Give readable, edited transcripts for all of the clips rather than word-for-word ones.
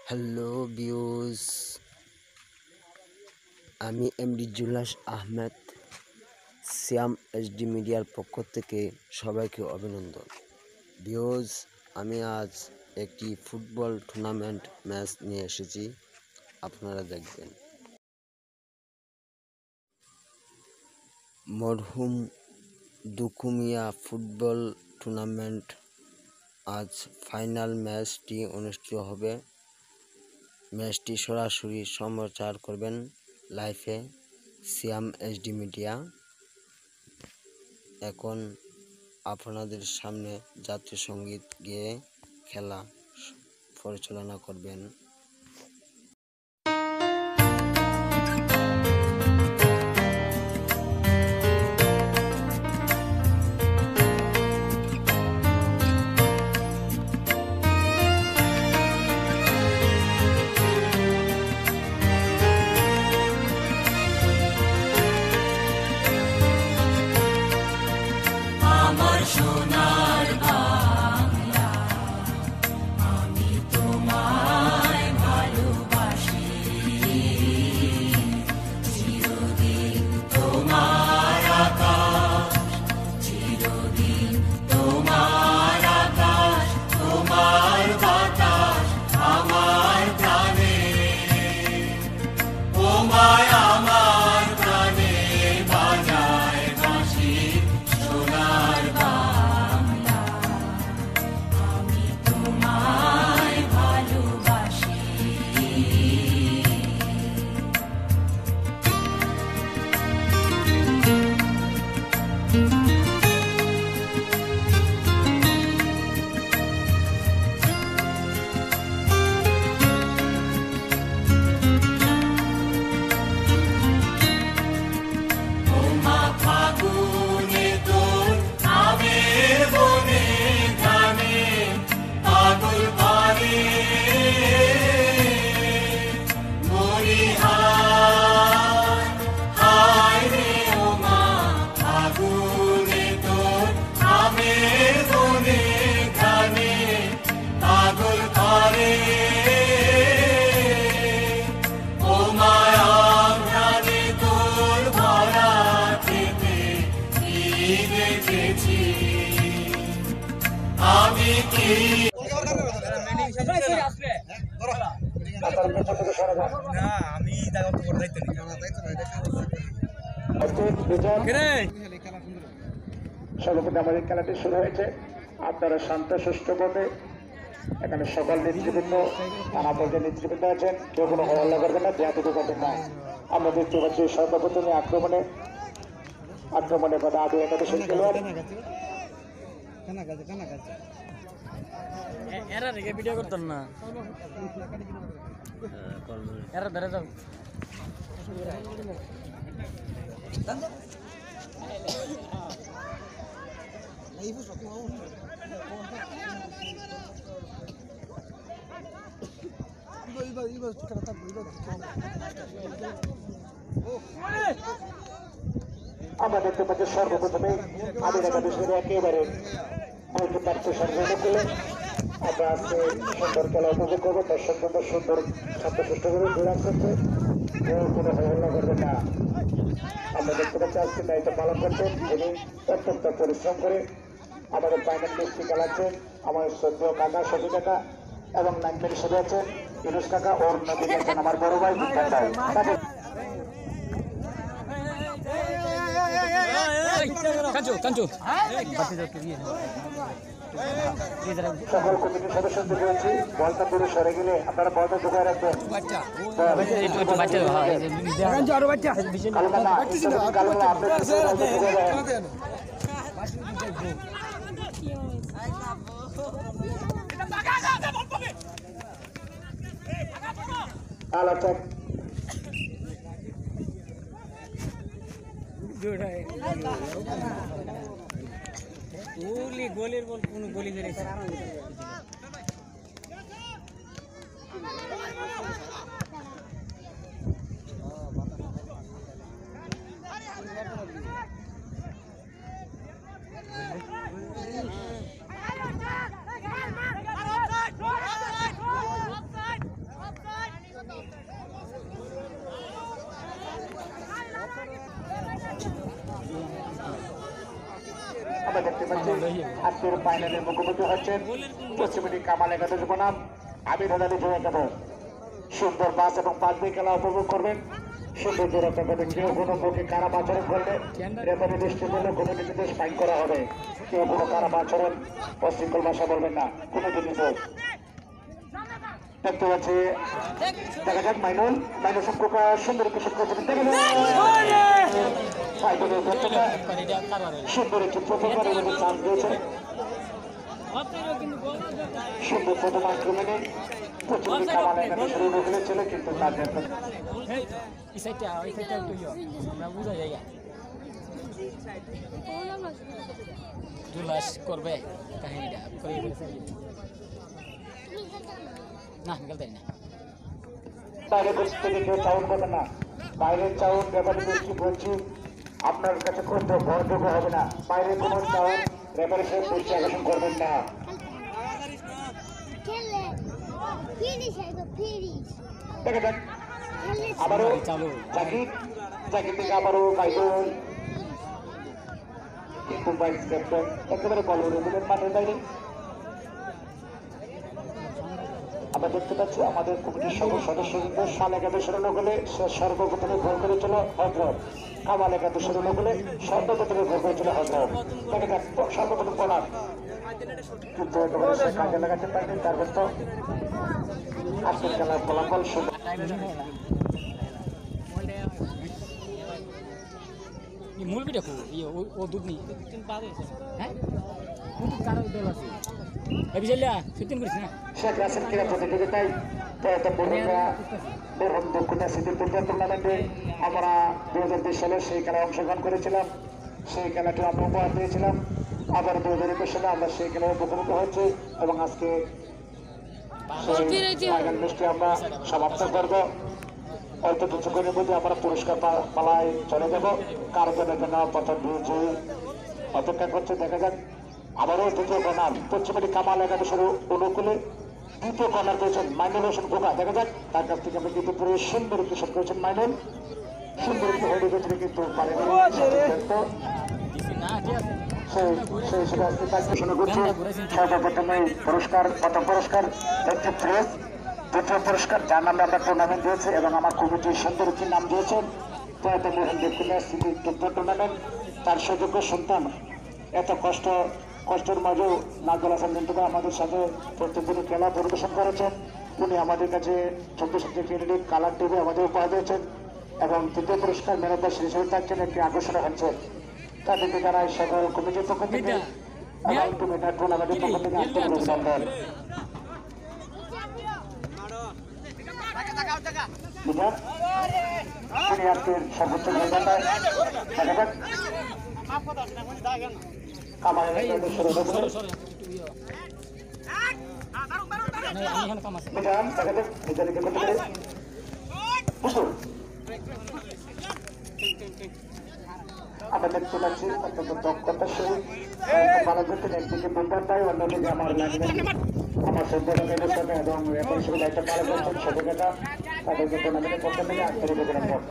Hello views, আমি MD জুলাস Ahmed সিয়াম HD মিডিয়ার পক্ষ থেকে সবাইকে অভিনন্দন। ভিউজ, আমি আজ একটি ফুটবল টুর্নামেন্ট ম্যাচ নিয়ে এসেছি, আপনারা দেখবেন। মরহুম দুখু মিয়া ফুটবল টুর্নামেন্ট আজ ফাইনাল ম্যাচটি অনুষ্ঠিত হবে। ম্যাচটি সরাসরি সম্প্রচার করবেন লাইভে সিয়াম এইচডি মিডিয়া। এখন আপনাদের সামনে জাতীয় সঙ্গীত গেয়ে খেলা পরিচালনা করবেন। সোনার বাংলা, আমি তোমায় ভালোবাসি, চিরদিন তোমার আকাশ, চিরদিন তোমার আকাশ, তোমার বাতাস আমার প্রাণে, তোমায় আমার প্রাণে বাজায় বাঁশি। সোনার বাংলা, আমি তোমায় ভালোবাসি। ওমা ফাগুনে তোর আমের বনে ধানে পাগল পারে, মরি হায় হায় রে। ওমা ফাগুনে তোর আমের বনে ধানে পাগল পারে, ওমা আঘ্রাণে তোর ভরা খেতে কি দেখেছি আমি, কি সর্বপ্রথম আমাদের খেলাটি শুরু হয়েছে। আপনারা শান্ত সুষ্ঠুভাবে এখানে সকল নেতৃবৃন্দ, থানা পর্যায়ে নেতৃবৃন্দ আছেন, কেউ কোনো হল্লা করবেন না, দেয়াটুকু করবেন না। আমরা দেখতে পাচ্ছি সর্বপ্রথমে আক্রমণে কথা আদি একাদশের খেলোয়াড়। এরা রেখে ভিডিও করতাম না, এরা ধরে যাও। আমরা দেখতে পাচ্ছি সর্বপ্রথমে আদি একাদশের একেবারে গোলকিপার তুষার আমরা আজকে সুন্দর খেলা উপভোগ করবো। দর্শক সুন্দর শান্ত সুষ্ঠুভাবে বিরাজ করছে, কেউ কোনো হল্লা করবে না। আমরা দেখতে পাচ্ছি আজকে দায়িত্ব পালন করছেন যিনি অত্যন্ত পরিশ্রম করে আমাদের ফাইনাল ম্যাচটি খেলাচ্ছেন আমাদের শ্রদ্ধেয় কাকা শফি কাকা, এবং নাইনম্যান হিসেবে আছেন ইনুস কাকা, ওর নদী আছেন আমার বড় ভাই বিজ্ঞান ভাই। সকল কমিটির সদস্যদের বলছি, বলটা দূরে সরে গেলে আপনারা বলটা ঢুকায় রাখবেন। গোলের বল কোন গলি করে আমরা দেখতে পাচ্ছি আজকের ফাইনালের মুখোমুখি হচ্ছেন পশ্চিমবঙ্গের কামাল একাদশ বনাম আমির হাজারি জয় একাদশ। সুন্দর পাস এবং পাস দিয়ে খেলা উপভোগ করবেন। সুন্দর দূরত্ব করবেন। কেউ কোনো মুখে খারাপ আচরণ করলে রেফারি দৃষ্টি দিলে কোনো নির্দেশ ফাইন করা হবে। কেউ কোনো খারাপ আচরণ অশৃঙ্খল ভাষা বলবেন না, কোনো নির্দেশ। দেখতে পাচ্ছি দেখা যাক মাইনুল সম্পর্কে সুন্দর কিছু করছেন। সুন্দর একটি প্রথমবার চান্স দিয়েছে। সুন্দর প্রথম আক্রমণে প্রচুর কামাল একাদশ শুরু খেলেছিল, কিন্তু তাদের করবে কাহিনীটা না গেলতাই না বাইরে বসে থেকে কেউ চাউন করবে না। বাইরের চাউন রেফারি দৃষ্টি বলছি আপনার কাছে খুব গ্রহণযোগ্য হবে না। বাইরে কোনো চাউন রেফারি সাহেব দৃষ্টি আকর্ষণ করবেন না। দেখা যাক আবারও জাকির থেকে আবারও বাইদুল, কিন্তু ভাইস ক্যাপ্টেন একেবারে বল দিলেন মাঠের বাইরে। আমরা দেখতে পাচ্ছি আমাদের কমিটির সকল সদস্যবৃন্দ সাল একাদশের লোকলে সর্বপ্রথমে গোল করেছিল হজরত, কামাল একাদশের লোকলে সর্বপ্রথমে গোল করেছিল হজরত। দেখা যাক সর্বপ্রথম বলার, কিন্তু একেবারে সে কাজে লাগাতে পারেনি। তারপর তো আজকের খেলার ফলাফল সুন্দর। মূল বিটা কো ও দুধ নি হ্যাঁ কারো দল আছে এই বিজলিয়া ফিটিং করিস না শেখ রাসেল ক্রীড়া প্রতিযোগিতায় বরহম দক্ষিণা সিদ্দিকপুর টুর্নামেন্টে আমরা 2020 সালে সেই খেলায় অংশগ্রহণ করেছিলাম। সেই খেলাটি আমরা উপহার দিয়েছিলাম। আবার 2021 সালে আমরা সেই খেলায় উপকৃত হয়েছি এবং আজকে ফাইনাল ম্যাচটি আমরা সমাপ্ত করব। অল্প কিছুক্ষণের মধ্যে আমরা পুরস্কার পালায় চলে যাব। কার জন্য প্রথম বিজয়ী অপেক্ষা করছে। দেখা যাক আবারও দ্বিতীয় কর্নার পশ্চিমবঙ্গের কামাল একাদশের অনুকূলে দ্বিতীয় কর্নার করেছেন মাইনুল হোসেন খোকা। দেখা যাক তার কাছ থেকে আমরা কিন্তু পুরো সুন্দর একটি শট করেছেন মাইনুল। সুন্দর একটি হেডে গেছিল কিন্তু পারেনি। সেই ঘোষণা করছে সর্বপ্রথমে পুরস্কার, প্রথম পুরস্কার একটি প্রেস, দ্বিতীয় পুরস্কার যার নামে আমরা টুর্নামেন্ট দিয়েছি এবং আমার কমিটির সুন্দর একটি নাম দিয়েছেন প্রয়াত মোহন দক্ষিণা সিটি টুর্নামেন্ট। তার সুযোগ্য সন্তান এত কষ্টের মাঝেও নাজুল হাসান মিন্টু আমাদের সাথে প্রত্যেকদিনই খেলা পরিবেশন করেছেন। উনি আমাদের কাছে 14 ক্যান্ডিডেট কালার টিভি আমাদের উপহার দিয়েছেন এবং তৃতীয় পুরস্কার মেনতার হিসেবে থাকছেন একটি আকর্ষণীয় হচ্ছে। তাদেরকে জানাই সকল কমিটির পক্ষ থেকে এবং টুর্নামেন্টের পক্ষ থেকে আন্তরিক অভিনন্দন। তিনি আজকের সর্বোচ্চ মর্যাদায় দেখা যাক কামাল একাদশের অনুকূলে আমরা দেখতে পাচ্ছি অত্যন্ত দক্ষতার সহিত ভালো করতেন। একদিকে বুম্বার দেয়, অন্যদিকে আমার আমার সম্পাদকের সাথে এবং রেফারি হিসেবে দায়িত্ব পালন করছেন সদস্যরা। তাদেরকে টুর্নামেন্টের পক্ষ থেকে আন্তরিক অভিনন্দন।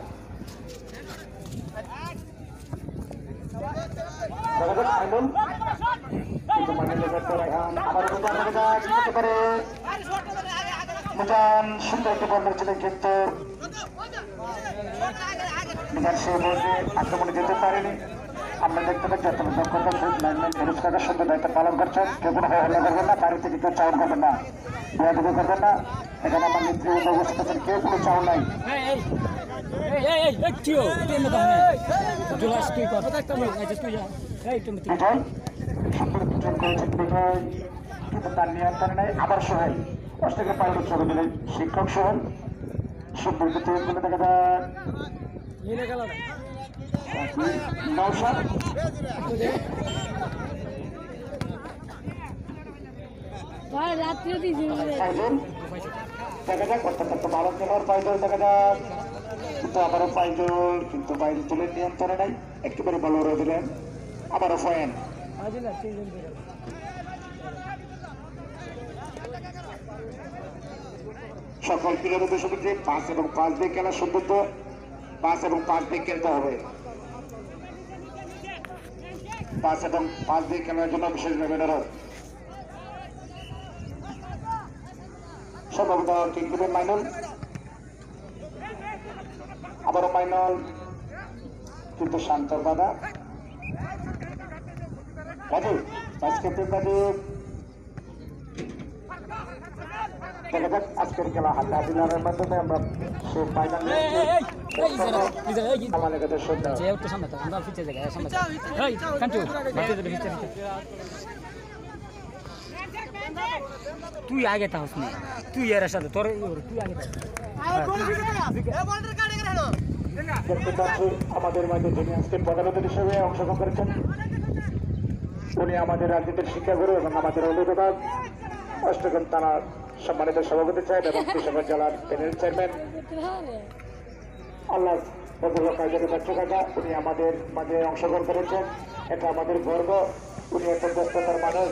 সুন্দর একটি বল ছিলেন কিন্তু সে বলতে আক্রমণে যেতে পারেনি। আমরা দেখতে পাচ্ছি অত্যন্ত দক্ষতার সহিত লাইনম্যান পুরস্কারের সুন্দর দায়িত্ব পালন করছেন। কেউ কোনো হল্লা করবেন না, বাড়ি থেকে কেউ চাউন করবেন না, বেয়াদবি করবেন না। এখানে আমার নেতৃত্ব উপস্থিত আছেন, কেউ কোনো চাউন নাই। সুন্দর পিছন করেছেন বিজয়, কিন্তু তার নিয়ন্ত্রণে নেই। আবার সোহেল অস্ট্রেলিয়া পাইলট চলে দিলেন শিক্ষক সোহেল। সুন্দর কিন্তু দেখা যায় নওশাদ দেখা যাক অত্যন্ত ভালো খেলোয়াড় পাইজল দেখা যাক, কিন্তু আবারও পাইজল কিন্তু বাইরে তুলে নিয়ন্ত্রণে নাই। একেবারে ভালো রয়ে দিলেন আবারও ফয়েন। সকল প্লেয়ারদের সঙ্গে 5 এবং 5 দিয়ে খেলা সৌন্দর্য, 5 এবং 5 দিয়ে খেলতে হবে। পাস এবং পাস দিয়ে খেলার জন্য বিশেষভাবে অনুরোধ। সম্ভবত কিক দিবেন মাইনুল, আবারও মাইনুল কিন্তু শান্ত বাধা রাজীব, ভাইস ক্যাপ্টেন রাজীব। দেখা যাক আজকের খেলা হাড্ডাহাড্ডির মাধ্যমে আমরা সেই ফাইনাল আমাদের কাছে শুনতে হবে। তুই আগে তাহস নি, তুই এর সাথে তোর তুই আগে দেখতে পাচ্ছি আমাদের মাঝে যিনি আজকে প্রধান অতিথি হিসেবে অংশগ্রহণ করেছেন, উনি আমাদের রাজনীতির শিক্ষাগুরু এবং আমাদের অভিভাবক অষ্টগ্রাম থানার সম্মানিত সভাপতি সাহেব এবং কৃষক জেলার প্যানেল চেয়ারম্যান আল্লাহ বদুল্লাহ কাজী বাচ্চু কাকা, উনি আমাদের মাঝে অংশগ্রহণ করেছেন। এটা আমাদের গর্ব। উনি এত ব্যস্ততার মানুষ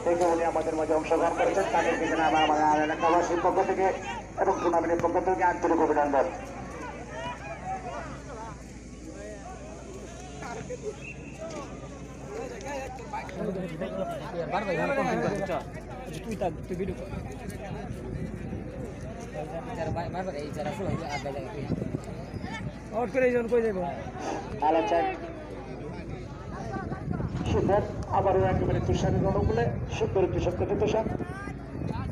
থেকে উনি আমাদের মাঝে অংশগ্রহণ করেছেন। তাদের পিছনে আমার এলাকাবাসীর পক্ষ থেকে এবং টুর্নামেন্টের পক্ষ থেকে আন্তরিক অভিনন্দন। তুই তুই ভিডিও বারবার এই যারা ফুল আগে জায়গা তুই আউট করে জন কই যাবো আলোচক সুন্দর আবারও একেবারে তুষারের অনুকূলে সুন্দর কৃষক তুষার।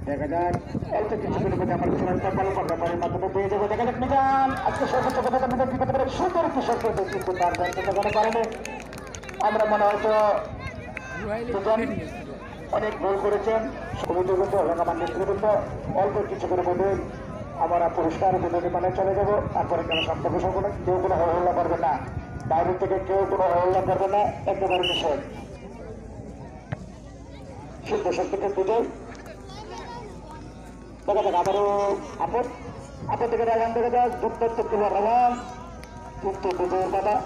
দেখা যাক অল্প কিছুক্ষণের মধ্যে আমার খেলাটা ভালো করতে পারে, মাধ্যমে পেয়ে যাবো। দেখা যাক নিজাম আজকে সর্বোচ্চ কথা নিজাম কি করতে পারে, সুন্দর কৃষক কিন্তু তার ব্যর্থতা কোনো কারণে আমরা মনে হয়তো অনেক গোল করেছেন সমিতিবৃন্দ এবং আমার নেতৃবৃন্দ। অল্প কিছুক্ষণের মধ্যে আমরা পুরস্কার বিতরণী মানে চলে যাবো। তারপরে কেন সপ্তাহ সকলে কেউ কোনো হল্লা করবে না, বাইরে থেকে কেউ কোনো হল্লা করবে না, একেবারে নিষেধ। সুন্দর শক্তিকে পুজো দেখা যাক আবারও আপদ থেকে রাগান দেখা যাক যুক্ত তুলা রাগান যুক্ত পুজোর কথা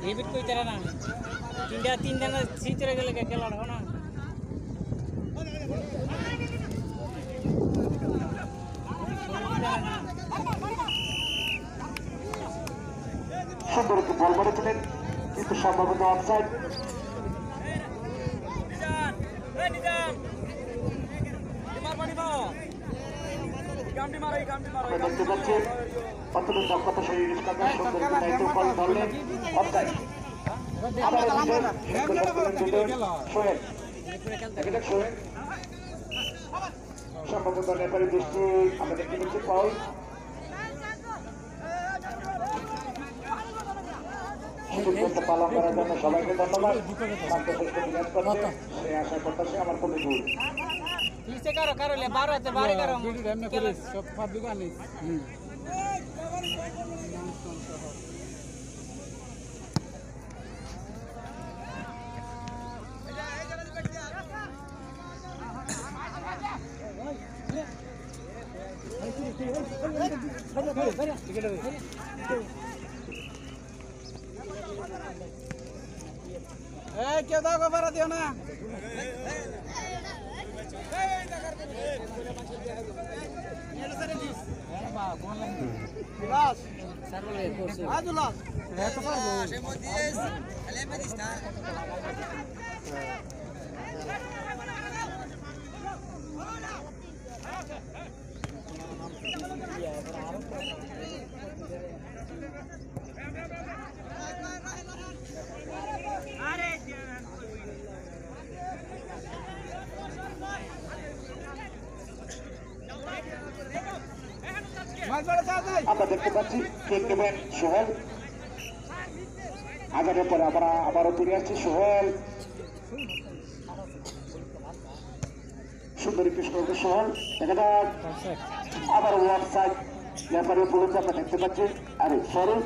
डेबिट कोई तरह ना तीन दिन सी तरह के लगे खेला हो ना সুন্দর একটি বল মেরেছিলেন কিন্তু সম্ভবত অফসাইড। দেখতে পাচ্ছি অত্যন্ত দক্ষতা সেই সুন্দর দায়িত্ব বল ধরলেন অফসাইড। আবার সোহেল সোহেল সম্ভবত নেপালি দৃষ্টি আমরা দেখতে পাচ্ছি পাউল। পালন করার জন্য সবাইকে ধন্যবাদ। শান্তশিষ্ট বিরাজ করছে সেই আশা করতেছে আমার খুবই দূর। पीछे करो करो ले बाहर आते बाहर करो सब पब्लिक वाले क्यों दो बार दियो ना আমরা দেখতে পাচ্ছি কেক নেবেন সোহেল। আজানের পরে আমরা আবারও ফিরে আসছি সোহেল। সুন্দরী কৃষ্ণ সোহেল দেখা যাক আবার ওয়ান সাইড ব্যাপারে বলেছে আমরা দেখতে পাচ্ছি। আরে সরি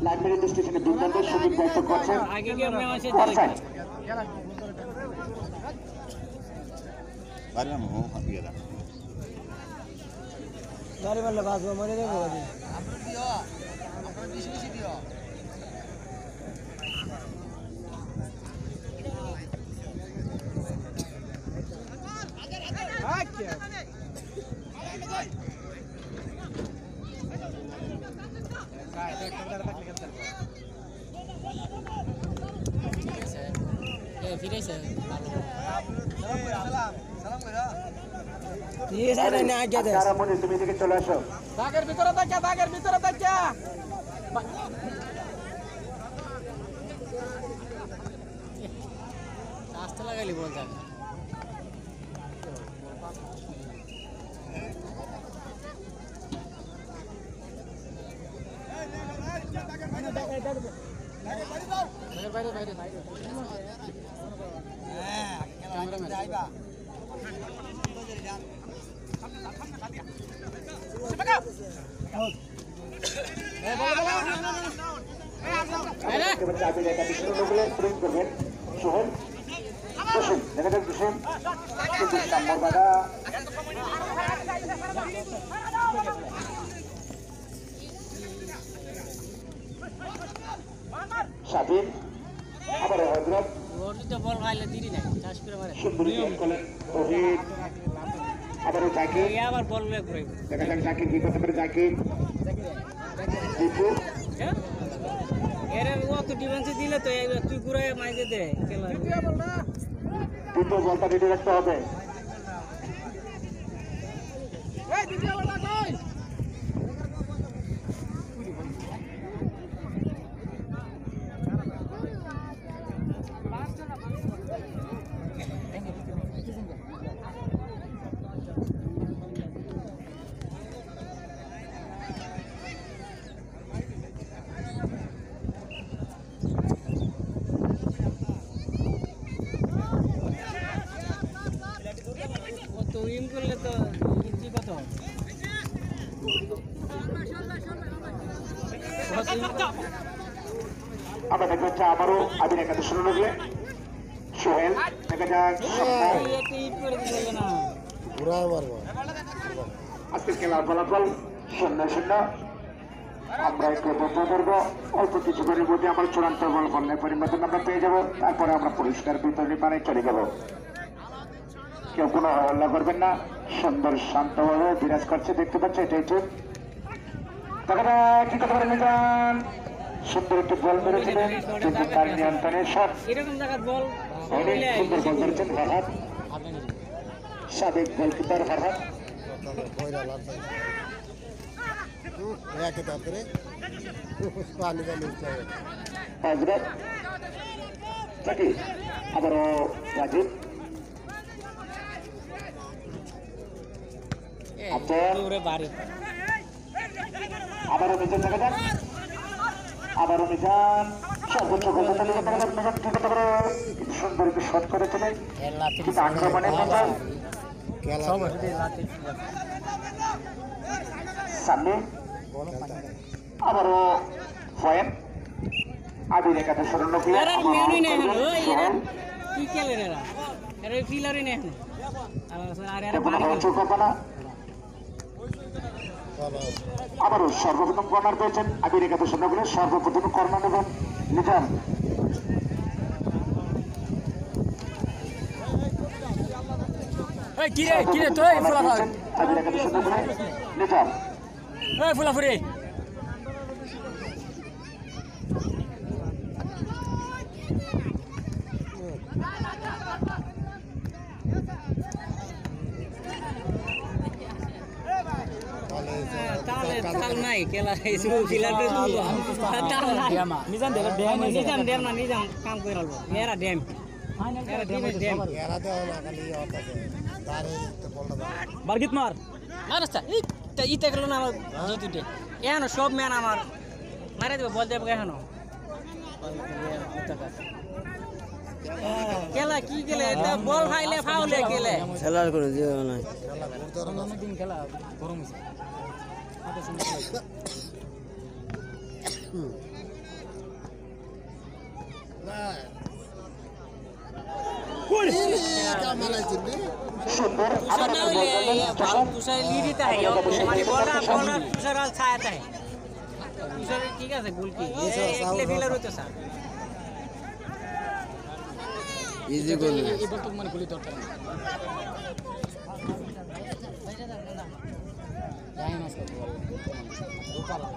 লাইন মেরে স্টেশনে দুর্দান্ত সুযোগ দায়িত্ব করছে ওয়ান সাইড। গাড়ি মারলে বাঁচবো মনে দেবো ফিরেছে তুমি এদিকে চলে আসো। দাগের ভিতরে দেখা দাগের ভিতরে দেখা রাস্তা লাগাইলি বল যাবে বাইরে বাইরে বাইরে স্বাধীন আবার হজরত বল খাইলে দিদি নাই চাষ করে মারে সুন্দরী রোহিত আবারও জাকির আবার বল ঘুরে দেখা যাক জাকির কি করতে পারে। জাকির দীপু এর ও তো ডিফেন্সে দিলে তো তুই ঘুরে মাইজে দে খেলা দুটো বলটা রেডি রাখতে হবে। তো উইম করলে তো কি কত আমরা দেখা যাচ্ছে আবারও আবির একাদশ শুরু লাগলে সোহেল দেখা যাক আজকের খেলার ফলাফল 0-0। আমরা একটু অপেক্ষা করবো, অল্প কিছুক্ষণের মধ্যে আমার চূড়ান্ত ফলাফলের পরিবর্তন আমরা পেয়ে যাবো। তারপরে আমরা পুরস্কার বিতরণী পানে চলে যাবো। কেউ কোনো হল্লা করবেন না, সুন্দর শান্তভাবে বিরাজ করছে দেখতে পাচ্ছে, এটাই ঠিক। দেখা যাক কি কথা বলে নিজান সুন্দর একটি বল মেরেছিলেন কিন্তু তার নিয়ন্ত্রণে শট এরকম জায়গায় বল অনেক সুন্দর বল করেছেন ফারহাদ, সাবেক গোলকিপার ফারহাদ। হজরত জাকির আবারও রাজীব আবারও মিজান দেখা যাক, আবারও মিজান সর্বোচ্চ গোলটা নিয়ে দেখা যাক। মিজান কি করতে পারে, সুন্দর একটি শট করেছিলেন কিন্তু আক্রমণের মতো সামনে আবারও ফয়েন আবির একাদশ স্মরণ কি খেলে এরা এরা ফিলারই নেই আবারও সর্বপ্রথম কর্নার পেয়েছেন আবির একাদশ স্মরণ সর্বপ্রথম কর্নার নেবেন নিজাম। কিরে তো আবির একাদশ স্মরণ নিজাম ফুলাফুরি নাই খেলা নিজাম কাম করে এরা ড্যাম বারগিত মার না রাস্তা ইতে গেল না আমার জিতুটে এখন সব ম্যান আমার মারা দেবে বল দেবে এখন খেলা কি গেলে বল খাইলে ফাউলে গেলে খেলার কোনো জীবন নাই অনেকদিন খেলা গরম সুন্দর तुषार ना ले तुषार लीडित आहे মানে বলরা তুষার আল ছায়াত आहे তুষার ঠিক আছে গোল কি একলে ফিলার হতো স্যার ইজি গোল এই বল তো মানে গোলি দরকার যায় না sir Rupala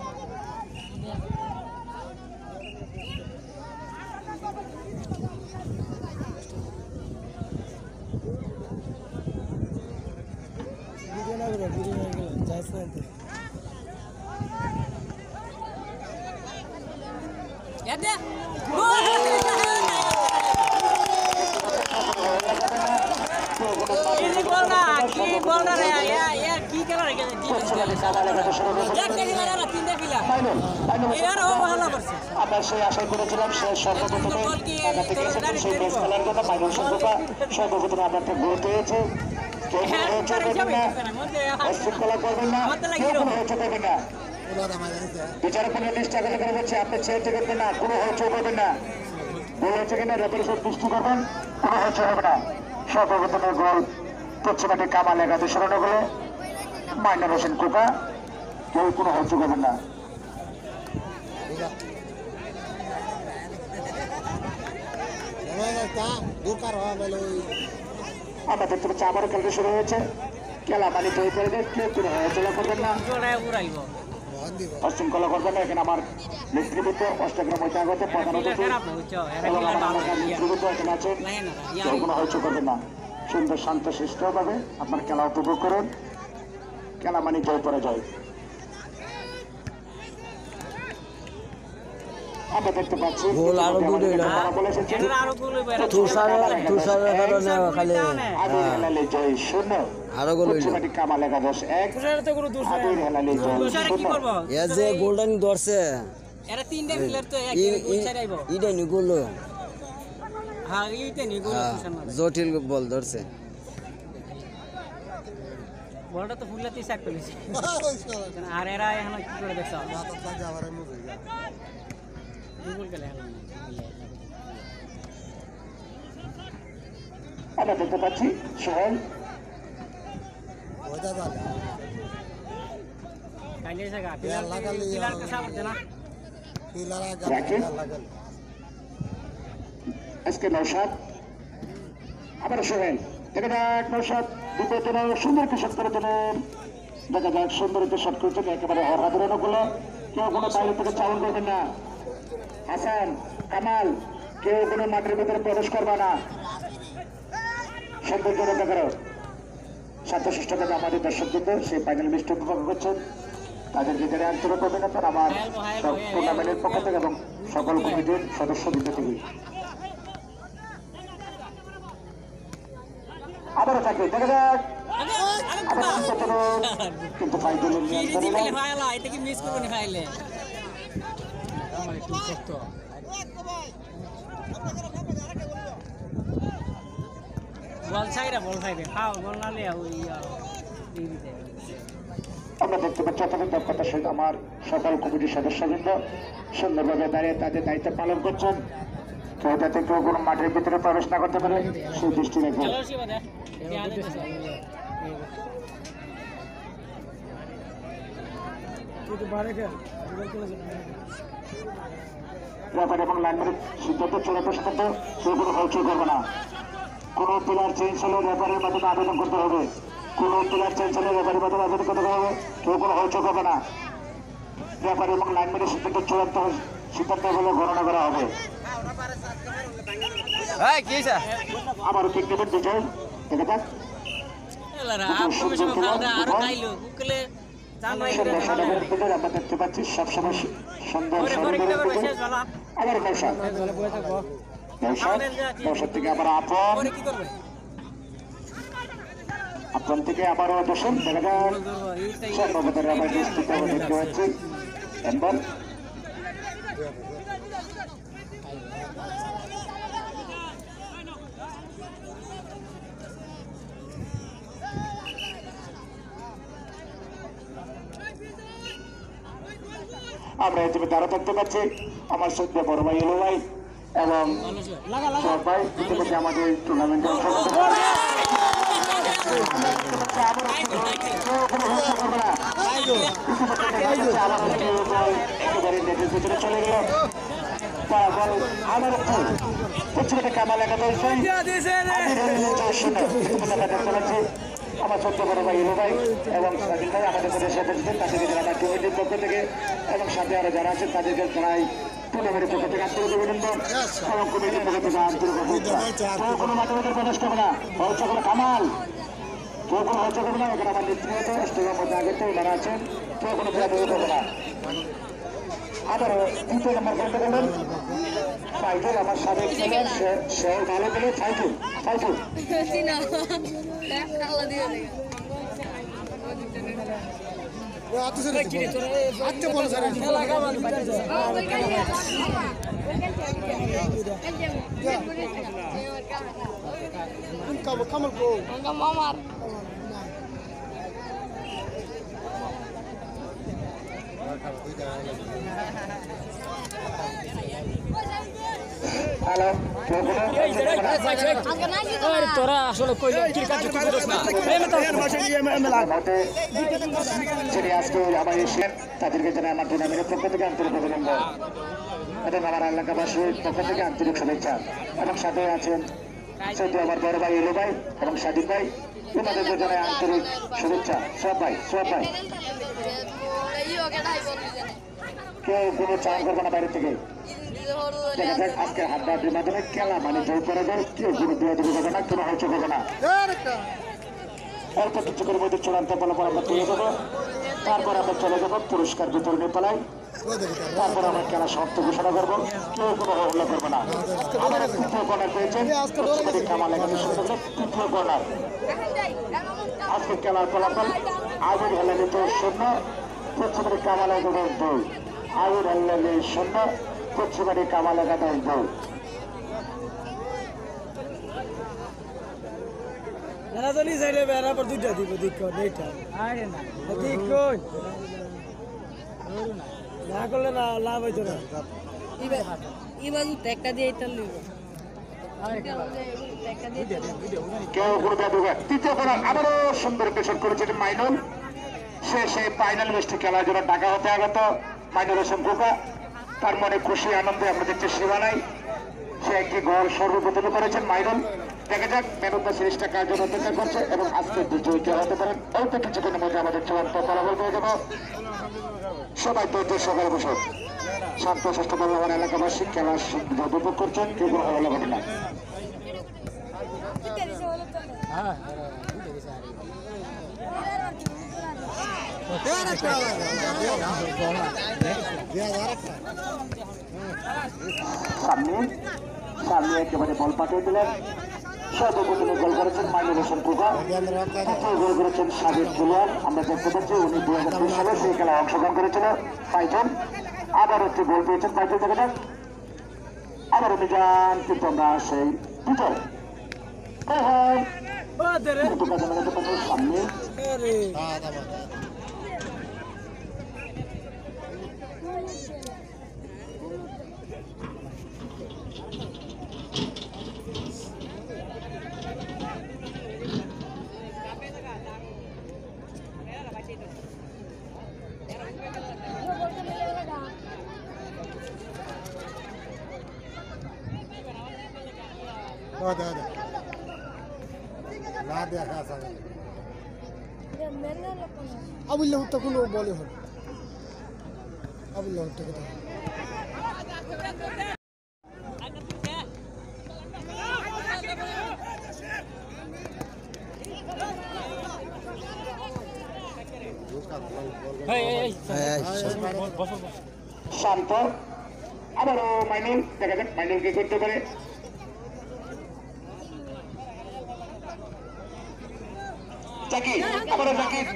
Ada. Ini gol na ya ki kala re gele defense gele sala jak kari wala tinde bila यार वो बहाला बरसे আমরা সেই আশা করেছিলাম সে সর্বপ্রথমে আমরা থেকে সেই ম্যাচ খেলার কথা মাইনুল সর্বদা সর্বপ্রথমে আমরা একটা গোল পেয়েছে কেউ হয়েছে দেবেন না শৃঙ্খলা করবেন না কেউ কোনো হয়েছে দেবেন না বিচার কোনো চেষ্টা করে বলছে আপনি ছেড়ে করবেন না কোনো হয়েছে করবেন না গোল হয়েছে কিনা রেফারি সব দৃষ্টি করবেন কোনো হয়েছে হবে না সর্বপ্রথমে গোল পশ্চিমাটি কামাল একাদশ স্মরণ হলে মাইনুল হোসেন কোকা কেউ কোনো হয়েছে করবেন না আমরা দেখতে পাচ্ছি আবারও খেলতে শুরু হয়েছে খেলা মানি তৈরি করে দেয় কেউ কোনো চলা করবেন না অশৃঙ্খলা করবেন না এখানে আমার নেতৃবৃত্ত অষ্টগ্রাম ঐতিহাগত প্রধান অতিথি এবং আমার নেতৃবৃত্ত এখানে আছেন কেউ কোনো হইচ করবেন না সুন্দর শান্ত শিষ্টভাবে আপনার খেলা উপভোগ করুন খেলা মানি জয় পরাজয় আমরা দেখতে পাচ্ছি গোল আরো দূরে হইলো তুষারের কারণে খালি জয় শূন্য আরো গোল হইলো কামাল একাদশ এক আবির হেলালি জয় শূন্য এ যে গোল্ডেন ধরছে এরা তিনটা প্লেয়ার তো এক উচ্চার আইবো ইডা নি গোল হ্যাঁ এইটা নি গোল তুষার মারে জটিল বল ধরছে বলটা তো ফুললাতেই সাক পেলেছে আর এরা এখন কি করে দেখছ গোল গেলে আমরা দেখতে পাচ্ছি সোহেল কাইলে জায়গা পিলার কে সামর দেনা রাকিব আজকে নৌশাদ আবার সোহেল দেখা যাক নৌশাদ দ্বিতীয় জন্য সুন্দর একটি শট করে দিলেন দেখা যাক সুন্দর একটি শট করেছেন একেবারে হরহাদুরানো গুলো কেউ কোনো বাইরে থেকে চাউল করবেন না হাসান কামাল কেউ কোনো মাঠের ভিতরে প্রবেশ করবে না সৌন্দর্য রক্ষা করো শান্তশিষ্টভাবে আমাদের দর্শকদের সেই ফাইনাল ম্যাচটি উপভোগ করছেন তাদের ভিতরে আন্তরিক অভিনন্দন আমার সব টুর্নামেন্টের পক্ষ থেকে এবং সকল কমিটির সদস্যবৃন্দ থেকে আবারও থাকে দেখা যাক কিন্তু ফাইনালের নিয়ন্ত্রণে এটা কি মিস করবো না ফাইলে বল চাইরা বল খাইবে খাও বল না লে ওই আমরা দেখতে পাচ্ছি অত্যন্ত দক্ষতার সহিত আমার সকল কমিটির সদস্যবৃন্দ সুন্দরভাবে দাঁড়িয়ে তাদের দায়িত্ব পালন করছেন কেউ যাতে কেউ কোনো মাঠের ভিতরে প্রবেশ না করতে পারে সেই দৃষ্টি রাখবেন রেফারি এবং লাইনম্যানের সিদ্ধান্ত চূড়ান্ত সিদ্ধান্ত কেউ কোনো হইচই করবে না কোনো প্লেয়ার চেঞ্জ হলে রেফারির মাধ্যমে আবেদন করতে হবে কোনো প্লেয়ার চেঞ্জ হলে রেফারির মাধ্যমে আবেদন করতে হবে কেউ কোনো হইচই করবে না রেফারি এবং লাইনম্যানের সিদ্ধান্ত চূড়ান্ত সিদ্ধান্ত বলে গণনা করা হবে আবার ক্রিকেটের বিজয় দেখা যাক আমরা দেখতে পাচ্ছি সবসময় সুন্দর আবার নৌশাদ থেকে আবার আপন পিছন থেকে আবারও দোষণ দেখা যাক সর্বপ্রথম আবার নিশ্চিত দেখতে পাচ্ছি এবার আমরা ইতিমধ্যে আরো দেখতে পাচ্ছি আমার সদ্য বড় ভাই এলো ভাই এবং সবাই ইতিমধ্যে আমাদের টুর্নামেন্টে একেবারে নেটের ভিতরে চলে গেল তারপর আমার কামাল একাদশ চলেছে আমার ছোট্ট বড় ভাই এলো ভাই এবং স্বাধীন ভাই আমাদের সাথে এসেছেন তাদেরকে জানাই কমিটির পক্ষ থেকে এবং সাথে আরো যারা আছেন তাদেরকে জানাই টুর্নামেন্টের পক্ষ থেকে আন্তরিক অভিনন্দন এবং কমিটির পক্ষ থেকে আন্তরিক কেউ কোনো মাধ্যমে প্রবেশ করবে না হচ্ছে কোনো কামাল কেউ কোনো হচ্ছে করবে না এখানে আমার নেতৃত্ব স্টেজের মধ্যে আগে তো ওনারা আছেন কেউ কোনো বিরাট করবে না আবারও দ্বিতীয় নম্বর বলতে গেলেন ফাইজুল আমার সাবেক ছিলেন সেও ভালো গেলে ফাইজুল Mamar. হ্যালো তোরা আসলে কইলে কি কাজ করছিস না যিনি আজকে আমার এসেছেন তাদেরকে জানাই আমার টুর্নামেন্টের পক্ষ থেকে আন্তরিক অভিনন্দন এবং আমার এলাকাবাসীর পক্ষ থেকে আন্তরিক শুভেচ্ছা এবং সাথে আছেন সেটি আমার বড় ভাই এলো ভাই এবং স্বাধীন ভাই ওনাদেরকে জানাই আন্তরিক শুভেচ্ছা সব ভাই কেউ কোনো চান করবে না বাইরে থেকে দেখা যাক আজকে হাড্ডাহাড্ডির মাধ্যমে খেলা মানে জয় করা যায় কেউ কোনো দিয়ে দিবি করবে না কোনো হয়তো করবে না অল্প কিছুক্ষণের মধ্যে চূড়ান্ত ফলাফল আমরা তুলে দেবো তারপর আমরা চলে যাবো পুরস্কার বিতরণী পালাই তারপর আমরা খেলা সমাপ্ত ঘোষণা করবো কেউ কোনো হল্লা করবে না আমাদের তৃতীয় কর্নার পেয়েছেন কামাল এখানে শুরু করলো তৃতীয় কর্নার আজকে খেলার ফলাফল আগুন হেলানি 0 পশ্চিমের কামাল একাদশ 2 আগুন হেলানি 0 পশ্চিমের কামাল একাদশ 2 রাজনী চাইলে বেড়া পর দুইটা দিব দেখুন এইটা দেখুন না করলে না লাভ হইতো না এবার একটা দিয়ে এটা নিব কেউ কোনো দেবে তৃতীয় কর্নার আবারও সুন্দর পেশন করেছেন মাইনুল সেই ফাইনাল ম্যাচটি খেলার জন্য ঢাকা হতে আগত মাইনুল হোসেন খোকা তার মনে খুশি আনন্দে আমরা দেখছি সীমানায় সে একটি গোল সর্বপ্রথম করেছেন মাইনুল দেখা যাক ম্যান অফ দ্য সিরিজটা কার জন্য অপেক্ষা করছে এবং আজকে বিজয়ী হতে পারেন অল্প কিছুক্ষণের মধ্যে আমাদের চূড়ান্ত ফলাফল পেয়ে যাবো সবাই তো সকালে বসে শান্ত সুষ্ঠুভাবে আমার এলাকাবাসী খেলার উপভোগ করছেন কেউ কোনো ভালো লাগে না সামনে একেবারে বল পাঠিয়ে দিলেন সর্বপ্রথমে গোল করেছেন মাইনুল হোসেন কুকা দ্বিতীয় গোল করেছেন সাবেক খেলোয়াড় আমরা দেখতে পাচ্ছি উনি 2003 সালে সেই খেলায় অংশগ্রহণ করেছিল ফাইজল আবার একটি গোল পেয়েছেন ফাইজল দেখা যাক আবার উনি যান কিন্তু আমরা সেই দুটোর সামনে আবুল্লাহ হত্যা কোনো বলে হবে আবুল্লাহ হত্যা কথা শান্ত আবারও মাইনুল দেখা যাক মাইনুল কি করতে পারে জাকির আবারও জাকির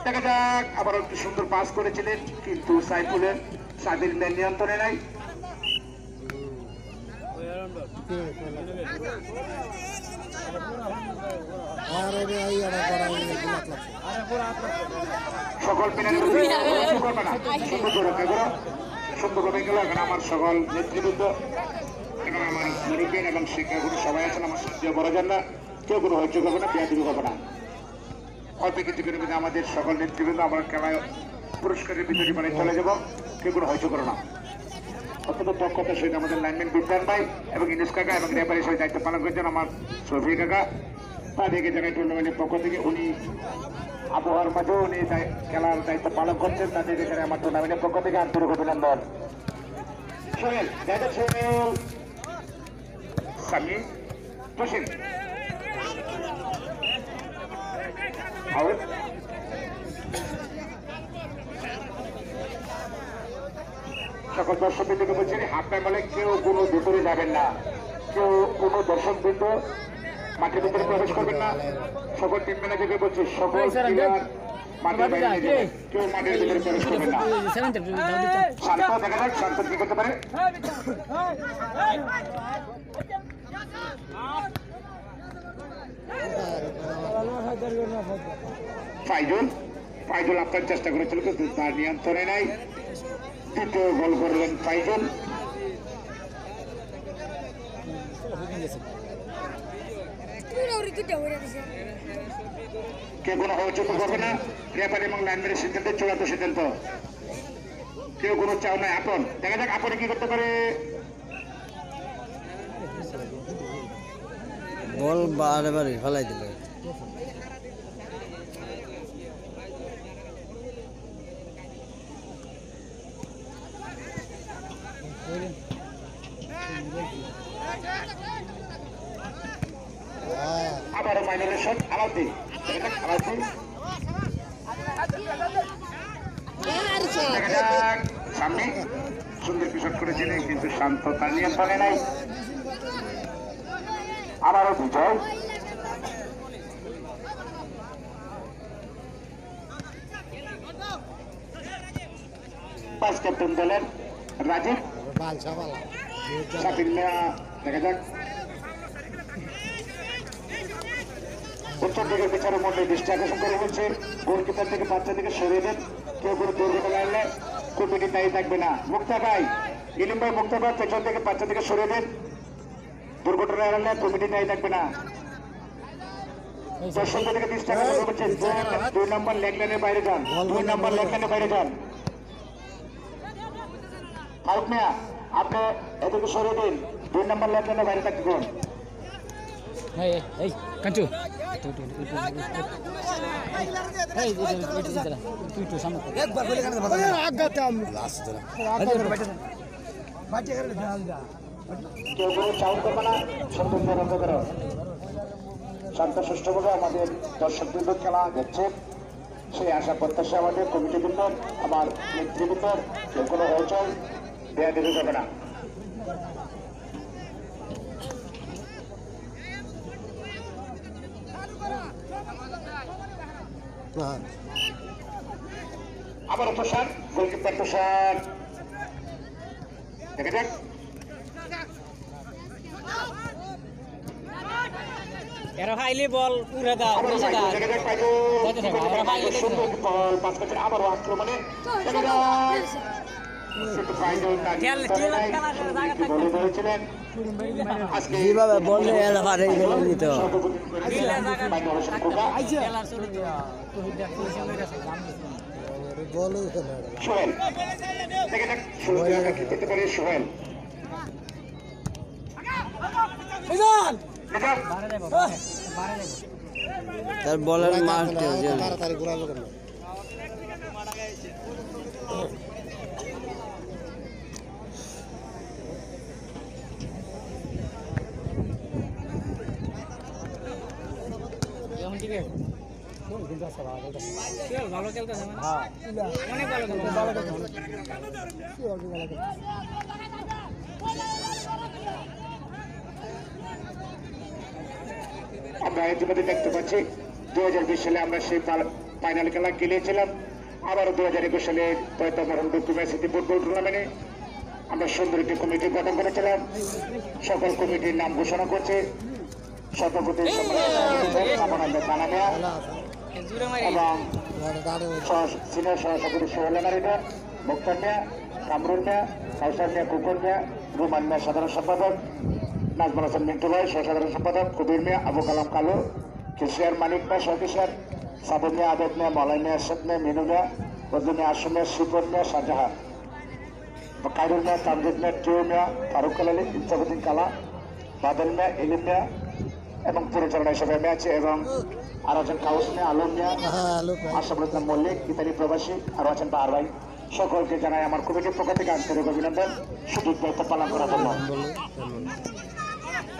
দেখা যাক আবারও একটু সুন্দর পাস করেছিলেন কিন্তু সাইফুলের সাবির নিয়ন্ত্রণে নাই সকল প্লেয়ারের সুন্দরভাবে গেল এখন আমার সকল নেতৃবৃন্দ এবং আমার মুরব্বীন এবং শিক্ষাগুরু সবাই আছেন আমার সত্যিও বড় যান না কেউ কোনো হইচ করবে না পেয়াদিবি করবে না অল্প কিছুক্ষণের মধ্যে আমাদের সকল নেতৃবৃন্দ আমরা খেলায় পুরস্কারের ভিতরে মানে চলে যাব কেউ কোনো হইচ করো না অত্যন্ত দক্ষতার সহিত আমাদের লাইনম্যান বিদ্যান ভাই এবং ইনুস কাকা এবং রেফারির সহিত দায়িত্ব পালন করছেন আমার শফি কাকা তাদেরকে জায়গায় টুর্নামেন্টের পক্ষ থেকে উনি আবহাওয়ার মাঝেও উনি খেলার দায়িত্ব পালন করছেন তাদের এখানে আমার টুর্নামেন্টের পক্ষ থেকে আন্তরিক অভিনন্দন সোহেল দেখা সোহেল সামি জসিম সকল দর্শক বিন্দুকে বলছি হাফ টাইম বলে কেউ কোনো ভিতরে যাবেন না কেউ কোনো দর্শক বিন্দু মাঠের ভিতরে প্রবেশ করবেন না সকল টিম ম্যানেজারকে বলছি সকল প্লেয়ার মাঠের বাইরে নিয়ে যাবেন কেউ মাঠের ভিতরে প্রবেশ করবেন না শান্ত দেখা যাক শান্ত কি করতে পারে ফাইজুল আপনার চেষ্টা করেছিল কিন্তু তার নিয়ন্ত্রণে নাই দ্বিতীয় গোল করলেন ফাইজুল কেউ কোনো হইচই করবে না রেফারি এবং লাইনম্যানের সিদ্ধান্ত চূড়ান্ত সিদ্ধান্ত কেউ কোনো চাও নাই আপন দেখা যাক আপনি কি করতে পারে বল বারে বারে ফেলাই দিল আবারও মাইনারের শট আলাউদ্দিন সামনে সুন্দর শট করেছিলেন কিন্তু শান্ত তার নিয়ন্ত্রণে নাই আবারও বিজয় ভাইস ক্যাপ্টেন দলের রাজীব সাবির মিয়া দেখা যাক উত্তর দিকের বিচারের মধ্যে দৃষ্টি আকর্ষণ করে বলছে গোলকিপার থেকে বাচ্চা থেকে সরিয়ে দেন কেউ কোনো দুর্ঘটনা এলে কমিটি দায়ী থাকবে না মুক্তা ভাই ইলিম ভাই মুক্তা ভাই পেছন থেকে বাচ্চা থেকে সরিয়ে দেন দুর্ঘটনা এড়ালে কমিটি দায়ী থাকবে না দর্শক থেকে দৃষ্টি আকর্ষণ করছে 2 নম্বর লেগ লাইনের বাইরে যান 2 নম্বর লেগ লাইনের বাইরে যান ফারুক মিয়া আপনি এদিকে সরিয়ে দিন 2 নম্বর লেগ লাইনের বাইরে থাকবেন কাঞ্চু কেউ কোনো চাউল করবে না সৌন্দর্য রঙ্গ করো শান্ত সুষ্ঠুভাবে আমাদের দর্শকবৃন্দ খেলা দেখছে সেই আশা প্রত্যাশা আমাদের কমিটিবৃন্দ আমার নেতৃবৃন্দ কেউ কোনো হইচই দেয়া দিতে যাবে না আবার তুষার গোলকিপার তুষার দেখা যাক এরা ফাইলে বল উড়ে দাও আবারও উড়ে দাও দেখা যাক সুন্দর বল পাস করছে আবারও আক্রমণে দেখা যাক শুধু ফাইনাল বলে ধরেছিলেন আজকে যেভাবে বললে এরা পারে গেলে নিত খেলার শুরু সোহেল দেখা যাক সোহেল খেতে পারে সোহেল তার বলের মারতে তাড়াতাড়ি ঘুরালো কেন ভালো খেলতেছে অনেক ভালো আমরা ইতিমধ্যে দেখতে পাচ্ছি 2020 সালে আমরা সেই ফাইনাল খেলা খেলেছিলাম। আবারও 2021 সালে পয়তামহল ডকুমেন্ট সিটি ফুটবল টুর্নামেন্টে আমরা সুন্দর একটি কমিটি গঠন করেছিলাম। সকল কমিটির নাম ঘোষণা করছে সভাপতি এবং সিনিয়র সহসভাপতি সোহেল মিয়া, মুক্তার মিয়া, কামরুল মিয়া, কাউসার মিয়া, কুকুর মিয়া, রুমান মিয়া সাধারণ সম্পাদক, নাজমুল হাসান মিন্টু ভাই সহসাধারণ সম্পাদক, কবির মিয়া, আবু কালাম কালু, কেশিয়ার মানিক মিয়া সহকেশিয়ার, সাবর মিয়া, আবেদ মিয়া, মলাই মিয়া, এরশাদ মিয়া, মিনু মিয়া, বদলু মিয়া, আসু মিয়া, শিবর মিয়া, শাহজাহান, কাইরুল মিয়া, তামজিদ মিয়া, টিউ মিয়া, ফারুক আলী, ইমতাবুদ্দিন কালা, বাদল মিয়া, ইলিম মিয়া এবং পরিচালনা হিসেবে আমি আছি এবং আরো আছেন কাউস মিয়া, আলম মিয়া, আশরাফুল ইসলাম মল্লিক, ইতালি প্রবাসী, আরো আছেন বাহার ভাই। সকলকে জানাই আমার কমিটির পক্ষ থেকে আন্তরিক অভিনন্দন সুযোগ দায়িত্ব পালন করার জন্য।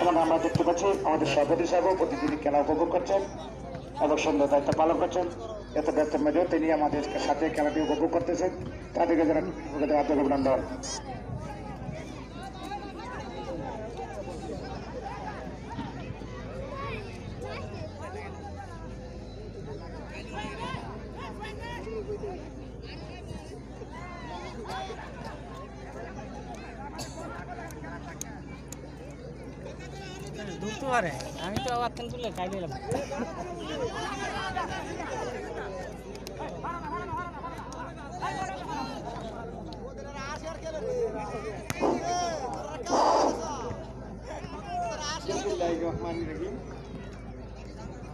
এবং আমরা দেখতে পাচ্ছি আমাদের সভাপতি সাহেব প্রতিদিনই খেলা উপভোগ করছেন এবং সুন্দর দায়িত্ব পালন করছেন। এত দায়িত্বের মধ্যেও তিনি আমাদের সাথে খেলাটি উপভোগ করতেছেন, তাদেরকে জানাই আন্তরিক অভিনন্দন। ঢুকতে পারে, আমি তো আবার তুলে খাই দিলাম।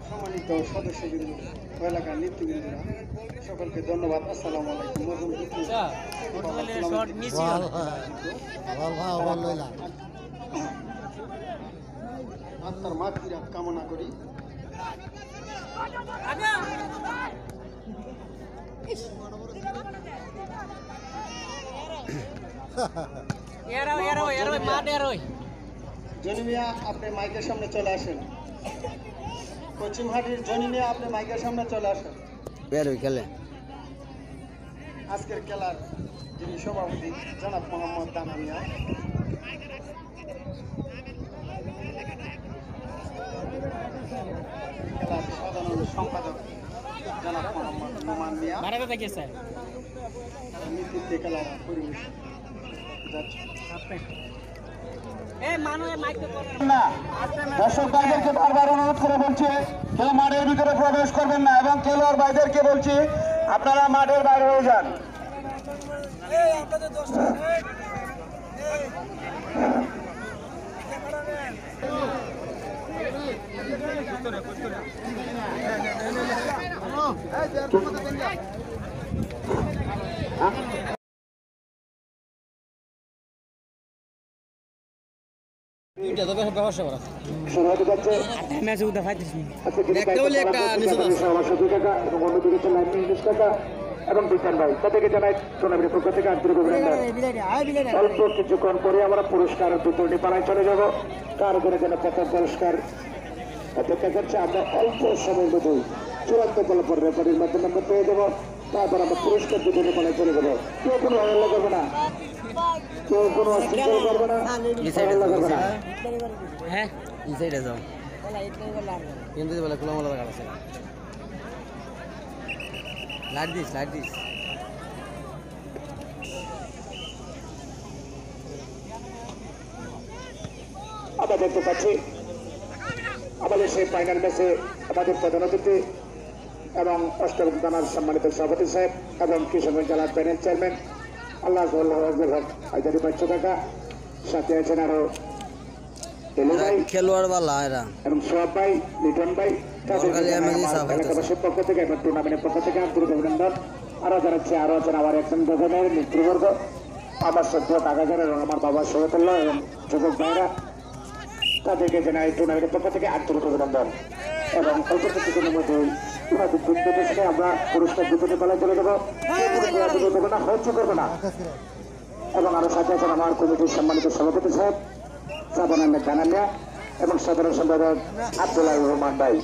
সম্মানিত সদস্যবৃন্দ, এলাকার নেতৃবৃন্দরা, সকলকে ধন্যবাদ। আসসালামু আলাইকুম। আত্মার মাগফিরাত কামনা করি। জনি মিয়া, আপনি মাইকের সামনে চলে আসেন। পশ্চিমহাটির জনি মিয়া, আপনি মাইকের সামনে চলে আসেন। আজকের খেলার যিনি সভাপতি জনাব মোহাম্মদ দানা মিয়া, খেলার সাধারণ সম্পাদক জনাব মোহাম্মদ নোমান মিয়া, নেতৃত্বে খেলার পরিবেশ যাচ্ছে। দর্শক ভাইদেরকে বারবার অনুরোধ করে বলছে কেউ মাঠের ভিতরে প্রবেশ করবেন না এবং খেলোয়াড় ভাইদেরকে বলছি আপনারা মাঠের বাইরে হয়ে যান। এবং বিশাল ভাই তাদেরকে জানাই টুর্নামেন্টের পক্ষ থেকে আন্তরিক অভিনন্দন। অল্প কিছুক্ষণ পরে আমরা পুরস্কার দুটি পাড়ায় চলে যাব। কার করে যেন প্রথম পুরস্কার অপেক্ষা করছে। আমরা অল্প সময়ের মধ্যেই চূড়ান্ত ফলাফল রেফারির মাধ্যমে আমরা পেয়ে যাবো। তারপর আমরা পুরস্কার দুটি পাড়ায় চলে যাবো। কেউ কোনো হল্লা করবে না, কেউ কোনো অশৃঙ্খলা করবে না, হল্লা করবে না। হ্যাঁ, এই সাইডে যাও। কিন্তু বলে খোলামেলা জায়গা আছে। Light this. আমরা দেখতে পাচ্ছি আমাদের সেই ফাইনাল ম্যাচে আমাদের প্রধান অতিথি এবং অষ্টম থানার সম্মানিত সভাপতি সাহেব এবং কিশোরগঞ্জ জেলার প্যানেল চেয়ারম্যান আল্লাহ হায়দারি বাচ্চু কাকা, সাথে আছেন আরো খেলোয়াড় বালা এরা এবং সোহাব ভাই, লিটন ভাই, এলাকাবাসীর পক্ষ থেকে এবং টুর্নামেন্টের পক্ষ থেকে আন্তরিক অভিনন্দন। আরো জানাচ্ছি আরো আছেন আমার একজন দোকানের নেতৃবর্গ, আমার সদ্য কাকাজার এবং আমার বাবা সৈয়দুল্লাহ এবং যুবক ভাইরা, তাদেরকে জানাই টুর্নামেন্টের পক্ষ থেকে আন্তরিক অভিনন্দন। এবং অল্প কিছুক্ষণের মধ্যে আমরা পুরস্কার দুটোতে পালায় চলে যাবো না, হচ্ছে করবো না। এবং আরো সাথে আছেন আমার কমিটির সম্মানিত সভাপতি সাহেব সাবান আহমেদ জানানিয়া এবং সাধারণ সম্পাদক আব্দুল আল রহমান ভাই।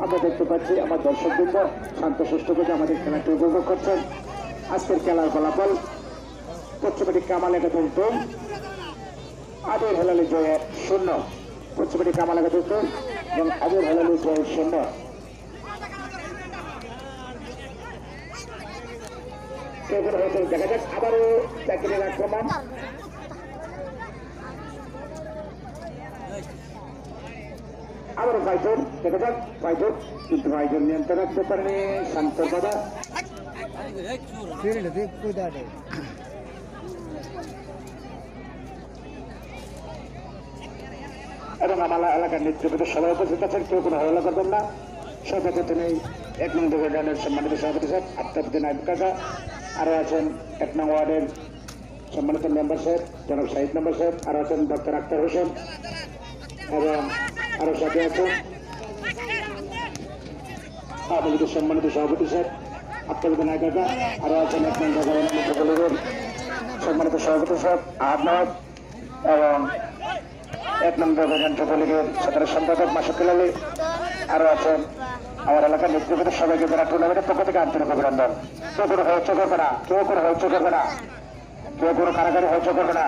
আমরা দেখতে পাচ্ছি আমার দর্শকবৃন্দ শান্ত সুষ্ঠু করে আমাদের খেলাটি উপভোগ করছেন আজকের খেলার ফলাফল পশ্চিমপাটি কামাল একাদশ 2, আবির হেলালি জয়ে 0। পশ্চিমপাটি কামাল একাদশ 2 এবং আবির হেলালি জয়ে 0। দেখা যাক আবারও চাকরির আক্রমণ। আবারও ফাইজর, দেখা যাক ফাইজর, কিন্তু ফাইজর নিয়ন্ত্রণ রাখতে পারেনি শান্তর বাধা। এবং আমার এলাকার নেতৃত্ব সবাই উপস্থিত আছেন, কেউ কোনো হলা করবেন না। সভাপতি তিনি 1 নং ডিভিশনের সম্মানিত সভাপতি সাহেব আফতাবুদ্দিন আইব কাকা, আরও আছেন 1 নং ওয়ার্ডের সম্মানিত মেম্বার সাহেব জনাব শাহিদ মেম্বার সাহেব, আরও আছেন ডক্টর আক্তার হোসেন এবং আরও সাথে আছেন আওয়ামী লীগের সম্মানিত সভাপতি সাহেব আফতাবুদ্দিন আইব কাকা, আরও আছেন 1 নং মেট্রোপলিটনের সম্মানিত সভাপতি সাহেব আহমদ এবং 1 নং মেট্রোপলিটনের সাধারণ সম্পাদক মাসুকুল আলী, আরও আছেন আমার এলাকার নেতৃত্বের সবাইকে যারা টুর্নামেন্টের পক্ষ থেকে আন্তরিক অভিনন্দন। কেউ কোনো হইচই করবে না, কেউ কোনো হইচই করবে না, কেউ কোনো কারাগারি হইচই করবে না,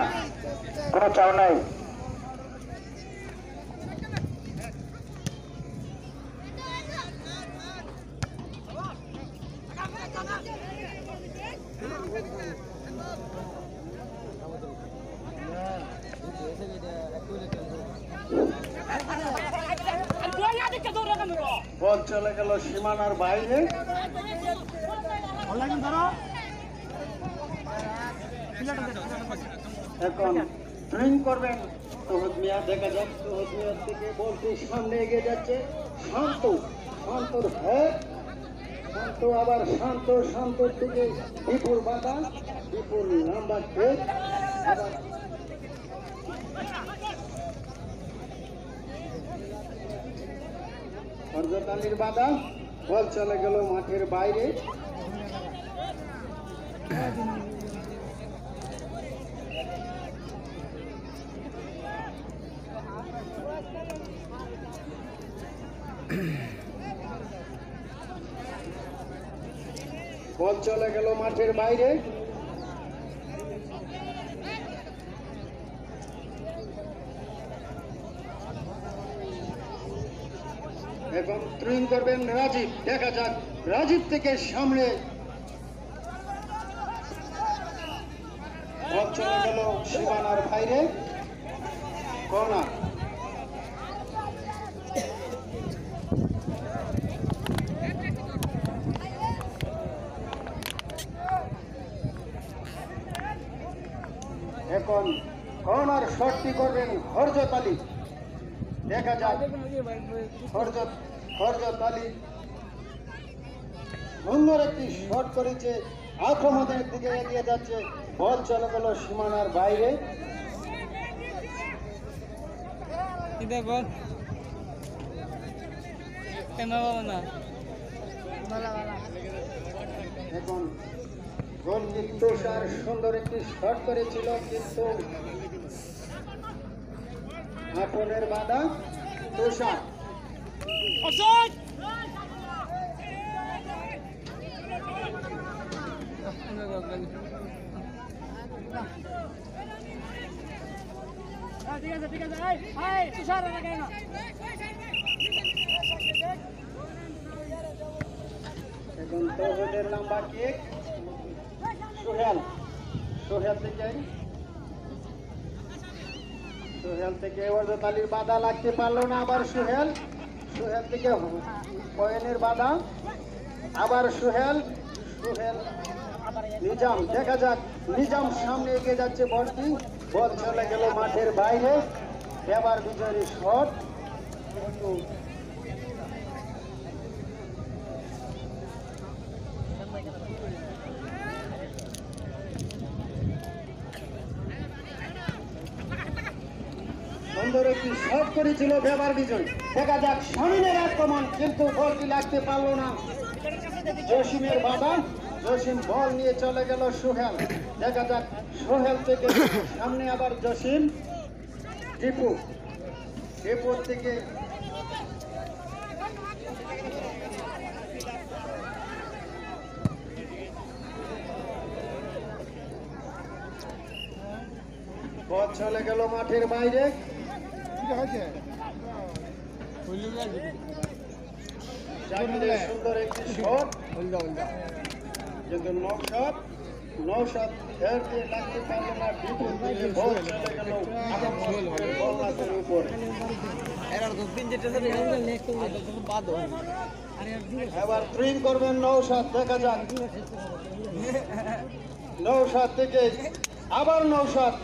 কোনো চাও নাই। বল চলে গেল সীমানার বাইরে। এখন ড্রিং করবেন তৌহিদ মিয়া। দেখা যাক তৌহিদ মিয়ার থেকে বলটি সামনে এগিয়ে যাচ্ছে শান্ত, শান্তর হেড, শান্ত আবার শান্ত, শান্তর থেকে বিপুল বাধা, বিপুল নাম্বার 8 আবার হযরত আলীর বাধা। বল চলে গেল মাঠের বাইরে। বল চলে গেল মাঠের বাইরে। এখন থ্রোইং করবেন রাজীব। দেখা যাক রাজীব থেকে সামনে বল চলে গেল সীমানার বাইরে। কর্নার। এখন কর্নার শটটি করবেন হযরত আলী। দেখা যাক হযরত আলী সুন্দর একটি শট করেছে, আক্রমণের দিকে এগিয়ে যাচ্ছে। বল চলে গেল সীমানার বাইরে। এখন গোলকিপার তুষার সুন্দর একটি শট করেছিল, কিন্তু আপনের বাধা। তুষার এখন তৌহিদের নাম্বার কিক। সোহেল থেকে হযরত আলীর বাধা লাগতে পারলো না। আবার সোহেল থেকে কয়েনের বাধা। আবার সোহেল নিজাম। দেখা যাক নিজাম সামনে এগিয়ে যাচ্ছে। বলটি বল চলে গেল মাঠের বাইরে। এবার বিজয়ী শট। সুন্দর একটি শট করেছিল বেবার বিজয়। দেখা যাক শামীমের আক্রমণ, কিন্তু বলটি লাগতে পারলো না। জসিমের বাধা। জসিম বল নিয়ে চলে গেল সোহেল। দেখা যাক সোহেল থেকে সামনে আবার জসিম। ডিপুর থেকে বল চলে গেল মাঠের বাইরে। জাকিরের সুন্দর একটি শট, কিন্তু নৌশাদ ফের দিয়ে লাগতে পারলো না। বিপুল দিয়ে বল চলে গেল গোল লাইনের উপরে। এবার থ্রিং করবেন নৌশাদ, দেখা যাক। নৌশাদ থেকে আবার নৌশাদ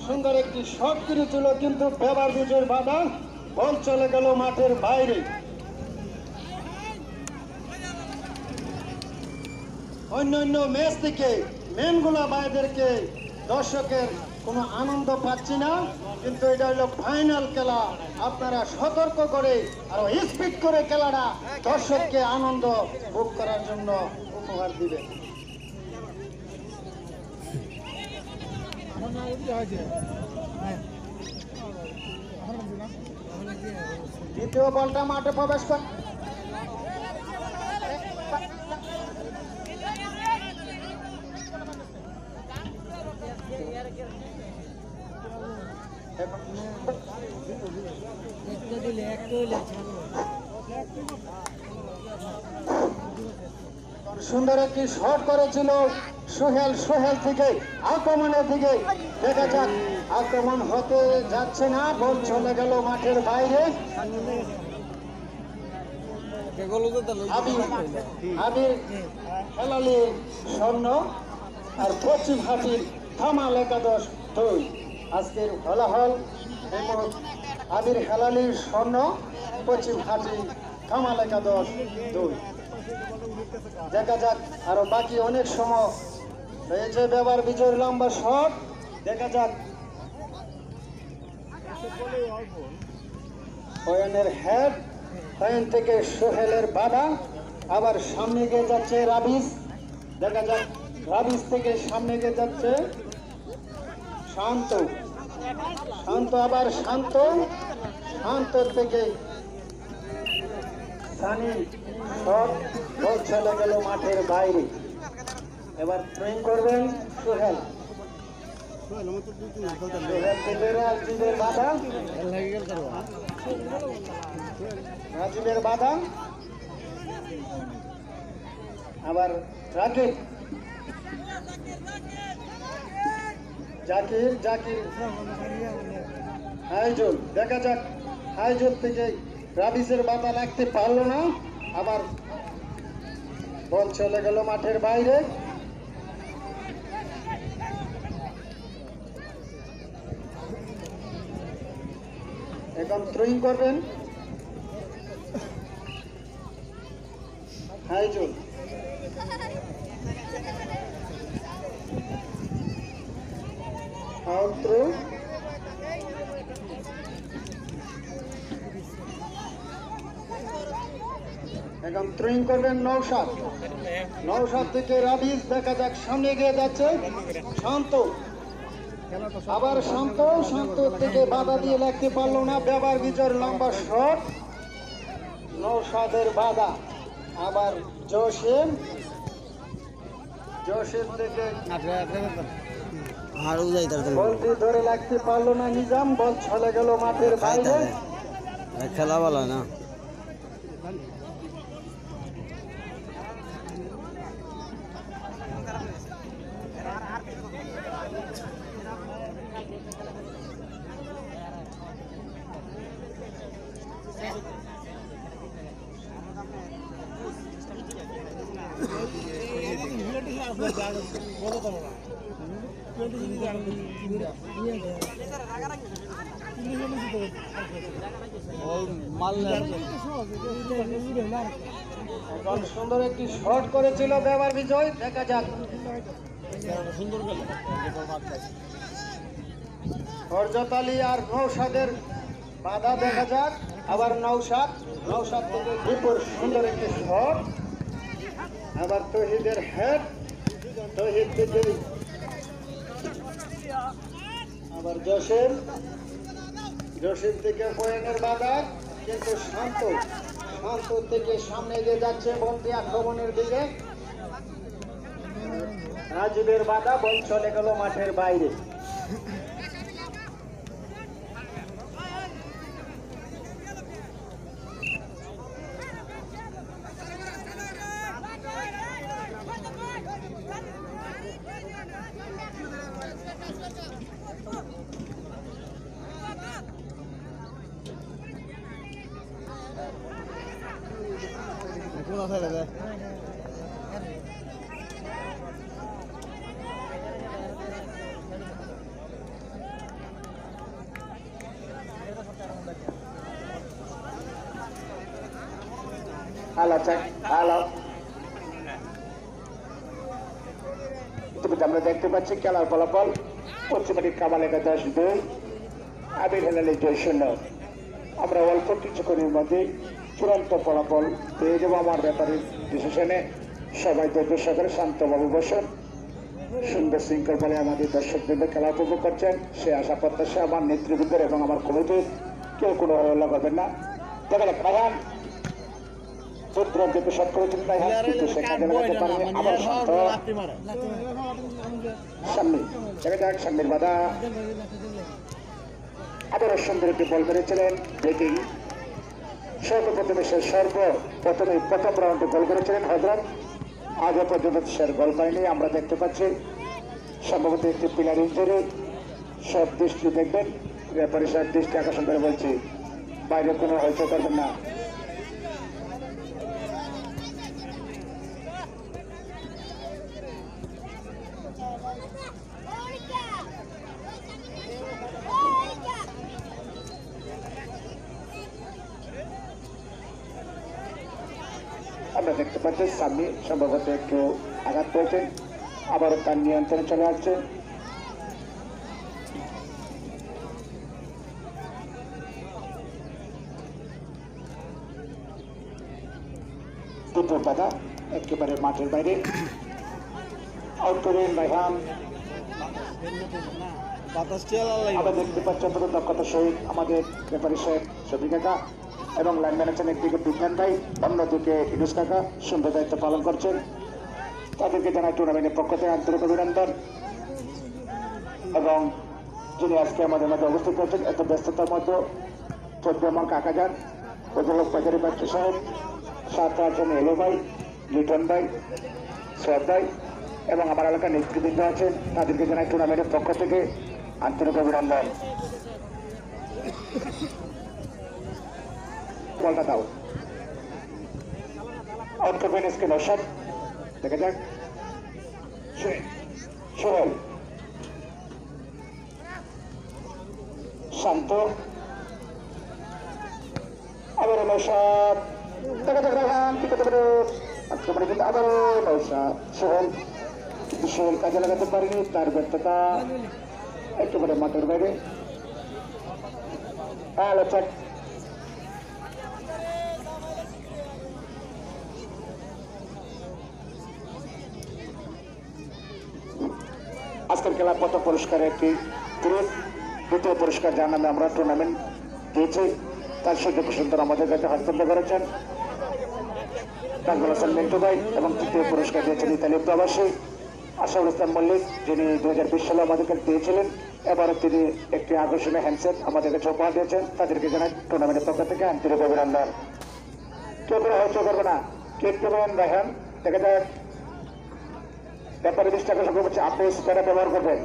সুন্দর একটি শট করেছিল, কিন্তু বেবার বিজয়ের বাধা, বল চলে গেল মাঠের বাইরে। অন্যান্য ম্যাচ থেকে মেনগুলা ভাইদেরকে দর্শকের কোনো আনন্দ পাচ্ছি না, কিন্তু এটা হলো ফাইনাল খেলা। আপনারা সতর্ক করে আরো স্পিড করে খেলাটা দর্শককে আনন্দ ভোগ করার জন্য উপহার দিবেন। দ্বিতীয় বলটা মাঠে প্রবেশ করে সুন্দর একটি শট করেছিল সোহেল থেকে আক্রমণের দিকে। দেখা যাক, আক্রমণ হতে যাচ্ছে না, বল চলে গেল মাঠের বাইরে। আবির হেলালি স্বর্ণ আর পশ্চিম হাটির থামাল একাদশ 2। আজকের ফলাফল আবির হেলালির স্বর্ণ, পশ্চিম হাটি থামাল একাদশ 2। দেখা যাক, আরো বাকি অনেক সময় রয়েছে। বেবার বিজয়ের লম্বা শট, দেখা যাক। অয়নের হেড, অয়ন থেকে সোহেলের বাধা, আবার সামনে গিয়ে যাচ্ছে রাবিস। দেখা যাক, রাবিস থেকে সামনে গিয়ে যাচ্ছে শান্ত, আবার শান্ত থেকে সানি শট, বল চলে গেল মাঠের বাইরে। এবার থ্রোইং করবেন সোহেল রাজীবের বাধা, আবার রাকিব জাকির হাইজুল। দেখা যাক, হাইজুল থেকে রাবিসের বাধা লাগতে পারলো না, আবার বল চলে গেল মাঠের বাইরে। এখন থ্রোইং করবেন হাইজুল। আউট থ্রো, এখন থ্রোইং করবেন নৌশাদ থেকে রাবিস। দেখা যাক, সামনে গিয়ে যাচ্ছে শান্ত, আবার শান্ত থেকে বাধা দিয়ে লাগতে পারলো না। বেবার বিজয়ের লম্বা শট, নৌশাদের বাধা, আবার জসিম থেকে বলটি ধরে লাগতে পারলো না নিজাম, বল চলে গেল মাঠের বাইরে। খেলা ভালো না। সুন্দর একটি শট করেছিল বেবার বিজয়। দেখা যাক, হরজত আলী আর নৌশাদের বাধা। দেখা যাক, আবার নৌশাদ থেকে বিপুল সুন্দর একটি শট, আবার তহিদের হেড, তহিদ থেকে আবার জসিম থেকে পয়েন্টের বাধা, কিন্তু শান্ত থেকে সামনে এগিয়ে যাচ্ছে বন্দি আক্রমণের দিকে। রাজীবের বাধা, বল চলে গেল মাঠের বাইরে। হ্যালো চেক হ্যালো ইতিমধ্যে আমরা দেখতে পাচ্ছি খেলার ফলাফল পশ্চিমবঙ্গের কামালেখা 10-2 আবির হেলালি 2-0। আমরা অল্প কিছুক্ষণের মধ্যে চূড়ান্ত ফলাফল পেয়ে যাবো আমার ব্যাপারে ডিসিশনে। সবাই ধৈর্য সহকারে শান্তভাবে বসুন, সুন্দর শৃঙ্খল আমাদের দর্শকদের খেলা উপভোগ করছেন সে আশা প্রত্যাশা আমার নেতৃবৃন্দের এবং আমার কমিটির কেউ কোনো হল্লা করবেন না। দেখা যাক রায়হান দূরদূরান্তে পেশাব করেছেন রায়হান, কিন্তু সে কাজে লাগাতে পারেনি। আবার শান্ত সামনে দেখা যাক সামনের বাধা আবারও সুন্দর একটি বল করেছিলেন ব্রেকিং। সর্বপ্রথমে সে প্রথম রাউন্ডে গোল করেছিলেন হযরত, আজও পর্যন্ত সে গোল পায়নি। আমরা দেখতে পাচ্ছি সম্ভবত একটি প্লেয়ার ইনজুরি। সব দৃষ্টি দেখবেন, রেফারি সাহেব দৃষ্টি আকর্ষণ করে বলছি বাইরে কোনো হইচই করবেন না। আমরা দেখতে পাচ্ছি সামনে সম্ভবত একটু আঘাত পেয়েছেন, আবারও তার নিয়ন্ত্রণে চলে আসছে। দ্বিতীয় বাধা একেবারে মাঠের বাইরে আউট করেন রায়হান। আমরা দেখতে পাচ্ছি অত্যন্ত দক্ষতার সহিত আমাদের রেফারি সাহেব শফিক কাকা এবং লাইন ম্যানেজার একদিকে বিজ্ঞান ভাই, অন্যদিকে ইনুস কাকা সুন্দর দায়িত্ব পালন করছেন। তাদেরকে জানাই টুর্নামেন্টের পক্ষ থেকে আন্তরিক অভিনন্দন। এবং যিনি আজকে আমাদের মধ্যে অবস্থিত হয়েছেন এত ব্যস্ততার মধ্যে চট্টগ্রাম কাকা যান, প্রজলক পাজারি বাচ্চু সাহেব, সাথে আছেন এলো ভাই, লিটন ভাই, সৈয়দ ভাই এবং আমার এলাকার নেতৃবৃন্দ আছেন। তাদেরকে জানাই টুর্নামেন্টের পক্ষ থেকে আন্তরিক অভিনন্দন। বলটা দাও আউট করবেন এসকে নৌশাদ। দেখা যাক সোহেল শান্ত, আবারও নৌশাদ। দেখা যাক রায়হান কি করতে পারে, আক্রমণে কিন্তু আবারও নৌশাদ। সোহেল কাজে লাগাতে পারেনি, তার ব্যর্থতা একেবারে মাঠের বাইরে। হ্যালো চেক আজকের খেলা প্রথম পুরস্কার একটি পুরুষ, দ্বিতীয় পুরস্কার যার নামে আমরা টুর্নামেন্ট দিয়েছি তার সুযোগ সুন্দর আমাদের কাছে হস্তান্তর করেছেন নাজমুল হাসান মিন্টু ভাই, এবং তৃতীয় পুরস্কার দিয়েছেন ইতালি প্রবাসী আশাউল ইসলাম মল্লিক, যিনি 2020 সালে আমাদেরকে দিয়েছিলেন। এবারও তিনি একটি আকর্ষণীয় হ্যান্ডসেট আমাদের কাছে উপহার দিয়েছেন। তাদেরকে জানাই টুর্নামেন্টের পক্ষ থেকে আন্তরিক অভিনন্দন। কেউ করে হয়তো করবে না, কেক দেবেন রায়হান। দেখা যায় ব্যাপারে 20 টাকা সংখ্যা হচ্ছে আপনি সেটা ব্যবহার করবেন।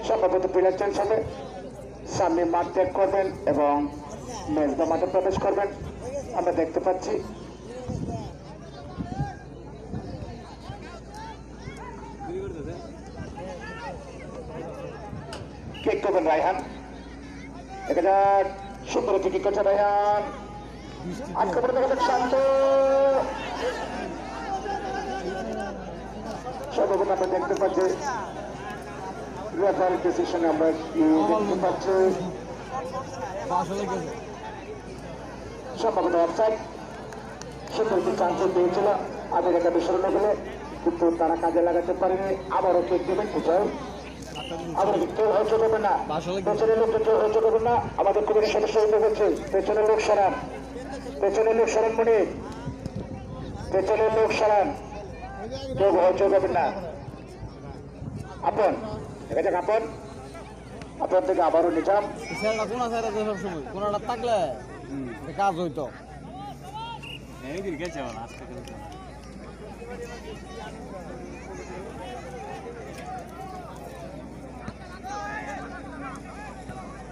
সম্ভবত প্লেয়ার চেঞ্জ হবে, সামনে মাঠ ত্যাগ করবেন এবং মেজদা মাঠে প্রবেশ করবেন। আমরা দেখতে পাচ্ছি কেক করবেন রায়হান। দেখা যাক সুন্দর কি করছে রায়হান, আক্রমণে দেখা যাক শান্ত। সম্ভবত আমরা দেখতে পাচ্ছি রেফারির ডিসিশনে আমরা কি দেখতে পাচ্ছি, সম্ভবত অফসাইড। সুন্দর একটি চান্স পেয়েছিল আমেরিকা বিশ্বরণে গেলে, কিন্তু তারা কাজে লাগাতে পারেনি। আবারও কেক দেবেন কোথাও, আবার কেউ হয়তো করবেন না, পেছনের লোক কেউ হয়তো করবেন না। আমাদের কমিটির সদস্য হতে হচ্ছে পেছনের লোক সরান, পেছনের লোক সরান মনে, পেছনের লোক সরান, কেউ হয়তো করবেন না। আপন দেখা যাক আপন থেকে আবারও নিজাম। কোনটা থাকলে কাজ হইতো।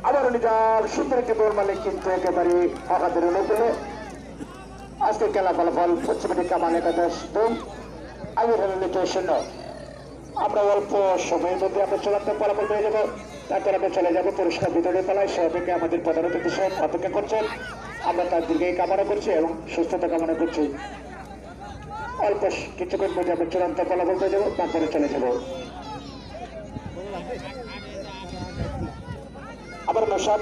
আবারও নিজাম সুন্দর একটি বল মালিক কিন্তু একেবারে আঘাতের অনুকূলে আজকে খেলা ফলাফল পশ্চিমবঙ্গ কামাল একাদশ 2 আগের হলো 0। আমরা অল্প সময়ের মধ্যে আমরা চূড়ান্ত ফলাফল পেয়ে যাবো, তারপর আমরা চলে যাবো পুরস্কার বিতরণের পালায়। সবাইকে আমাদের প্রধান অতিথি সাহেব অপেক্ষা করছেন, আমরা তার দিকেই কামনা করছি এবং সুস্থতা কামনা করছি। অল্প কিছুক্ষণ মধ্যে আমরা চূড়ান্ত ফলাফল পেয়ে যাবো, তারপরে চলে যাবো। আবার নৌসাদ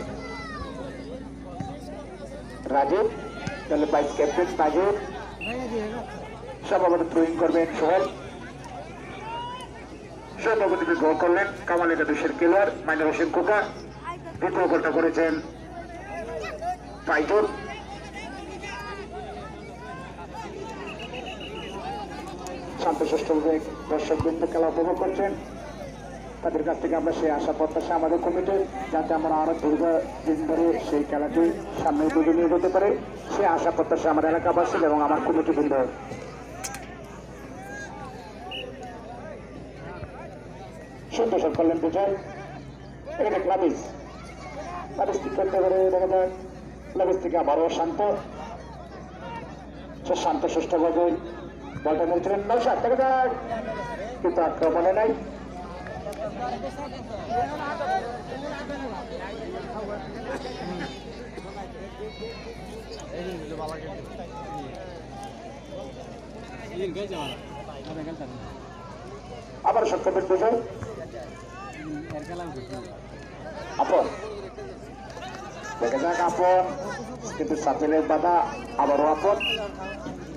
রাজীব, তাহলে ভাইস ক্যাপ্টেন তাজুর, সভাপতি থ্রোয়িং করবেন সোহেল, সভাপতি গোল করলেন কামাল একাদশের খেলোয়াড় মাইনুর হোসেন খোকা, দ্বিতীয় গোলটা করেছেন তাইজুর। শান্তশিষ্টভাবে দর্শকবৃন্দ খেলা উপভোগ করছেন, তাদের কাছ থেকে আমরা সেই আশা প্রত্যাশা আমাদের কমিটি যাতে আমরা আরো দীর্ঘদিন ধরে সেই খেলাটি সামনে দিকে নিয়ে যেতে পারে, সেই আশা প্রত্যাশা আমার এলাকাবাসী এবং আমার কমিটি বৃন্দ। সুন্দর করলেন বিজয়, এখানে ক্লাবিস ঠিক করতে পারে, দেখা যায় ক্লাবিস থেকে আবারও শান্ত, সে শান্ত সুষ্ঠুভাবে বলটা নিয়েছিলেন নৌসাদ, দেখা যায় কিন্তু আক্রমণে নাই। আবার সক্ষমের বিজয় আপন, দেখা যাক আপন কিন্তু সাপেলের বাধা, আবারও আপন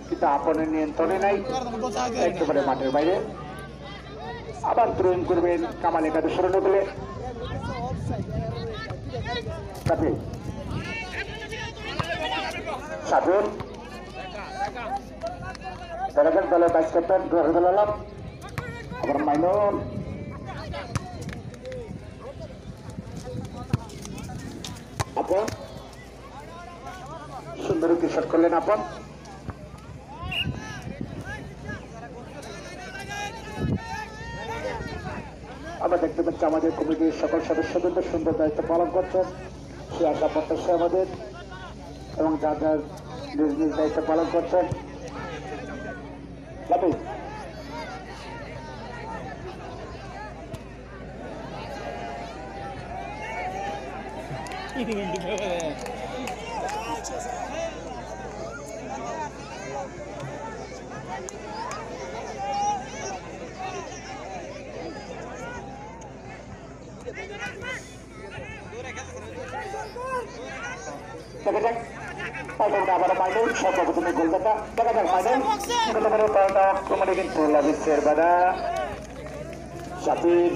কিন্তু আপনের নিয়ন্ত্রণে নাই, একেবারে মাঠের বাইরে। আবার থ্রোইং করবেন কামাল একাদশের অনুকূলে সাপিল, সাপিল দেখা যাক দলের ভাইস ক্যাপ্টেন রহিদুল আলম, আবার মাইনুল, আপন সুন্দর একটি শট করলেন আপন। আমরা দেখতে পাচ্ছি আমাদের কমিটির সকল সদস্যবৃন্দ সুন্দর দায়িত্ব পালন করছেন, সে আশা প্রত্যাশা আমাদের এবং যার যার নিজ নিজ দায়িত্ব পালন করছেন। দেখা যাক আবার মাইনুল সর্বপ্রথমে গোলদাতা, দেখা যাক মাইনুল আক্রমণে কিন্তু লাভিসের বাধা, সাপিল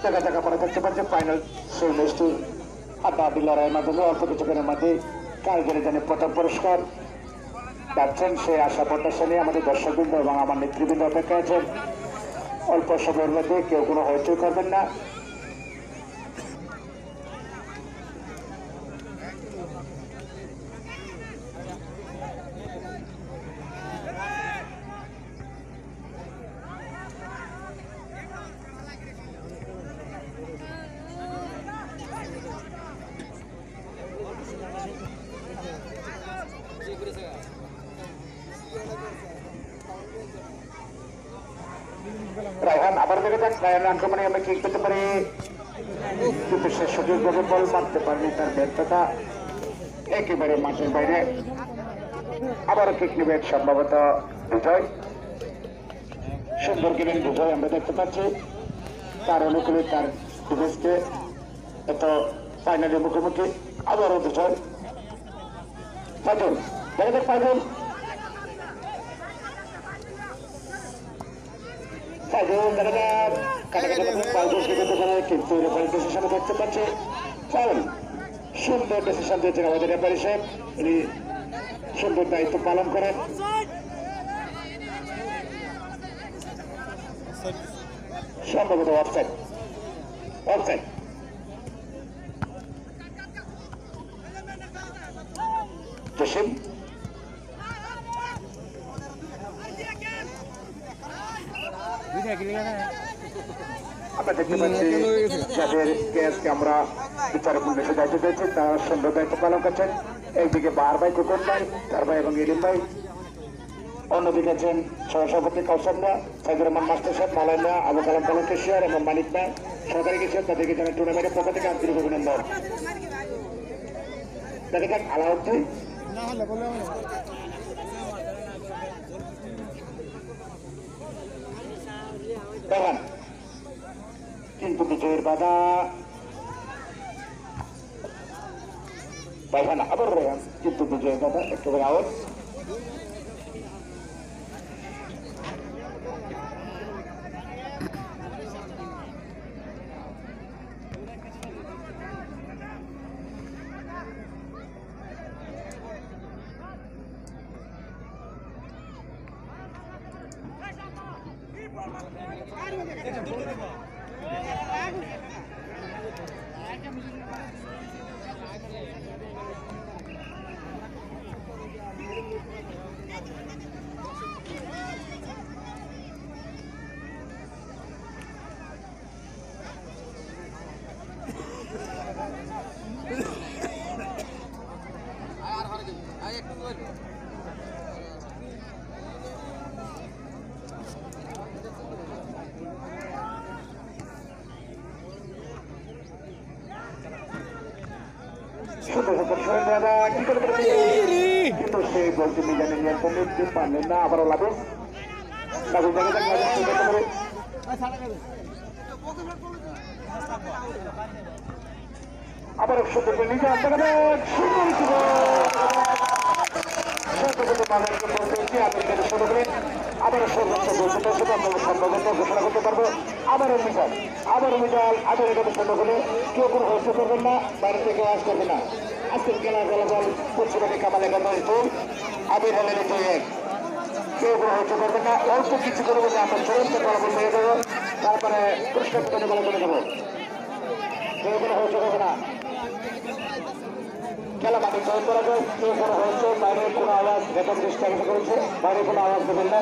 দেখা যাক আপনারা দেখতে পাচ্ছেন ফাইনাল সেই ম্যাচটি আড্ডাআড্ডি লড়াইয়ের মাধ্যমে অল্প কিছুক্ষণের মধ্যে কারিগরি জানে প্রথম পুরস্কার পাচ্ছেন, সেই আশা প্রত্যাশা নিয়ে আমাদের দর্শকবৃন্দ এবং আমার নেতৃবৃন্দ অপেক্ষা আছেন। অল্প সময়ের মধ্যে কেউ কোনো হইচই করবেন না। রায়হান আবার দেখে যাক রায়হান আক্রমণে আমরা কিক পেতে পারি, কিন্তু সে সঠিকভাবে বল মারতে পারেনি, তার ব্যর্থতা একেবারে মাঠের বাইরে। আবারও কিক নেবেন সম্ভবত বিজয়, সুন্দর গেলেন বিজয়, আমরা দেখতে পাচ্ছি তার অনুকূলে তার ডিফেন্সকে এত ফাইনালের মুখোমুখি। আবারও বিজয়, ফাইজুল দেখা যাক ফাইজুল কিন্তু দেখতে পাচ্ছি ফাউল, সুন্দর ডিসিশন দিয়েছেন আমাদের রেফারি সাহেব, উনি সুন্দর দায়িত্ব পালন করেন। সম্ভবত অফসাইড, অফসাইড জসিম দুইটা কি লেখা আমরা দেখতে পাচ্ছি যাদেরকে আজকে আমরা বিচারক উন্নয়নের দায়িত্ব দিয়েছি তারা সুন্দর দায়িত্ব পালন করছেন। একদিকে বাহার ভাই, কুকুর ভাই, তার ভাই এবং ইলিম ভাই, অন্যদিকে আছেন সহসভাপতি কৌশল্যা, সাইদুর রহমান মাস্টার সাহেব, মালাইনা, আবু কালাম কালাম কেশিয়ার এবং মানিক ভাই সরকারি কেশিয়ার, তাদেরকে জানাই টুর্নামেন্টের পক্ষ থেকে আন্তরিক অভিনন্দন। দেখা যাক আলাউদ্দিন দেখেন কিন্তু বিজয়ের বাধা পাইখানা আবার রেহান, কিন্তু বিজয়ের বাধা একেবারে আউট। কিন্তু সেই বলতে মিজানে নিয়ন্ত্রণ নিতে পারলেন না, আবারও লাভে আবার সুন্দর নিজে আবার সর্বোচ্চ সম্ভবত ঘোষণা করতে পারবো। আবারও মিজাল, আবারও মিজাল, আবার এখানে সুন্দর করে কেউ কোনো হস্ত করবেন না, বাইরে থেকে আওয়াজ করবে না। আজকের খেলা ফলাফল পশ্চিমবঙ্গে কামালে গেল আবির হলেন এক, কেউ কোনো হস্ত করবেন না। অল্প কিছু করবো যে আমরা চূড়ান্ত ফলাফল পেয়ে দেবো, তারপরে পুরস্কার প্রদানে বলা করে দেবো। কেউ কোনো হস্ত করবে না, খেলা মাঠে জয় করা যায়। কেউ কোনো হচ্ছে বাইরে কোনো আওয়াজ রেকর্ড চেষ্টা করেছে, বাইরে কোনো আওয়াজ দেবেন না।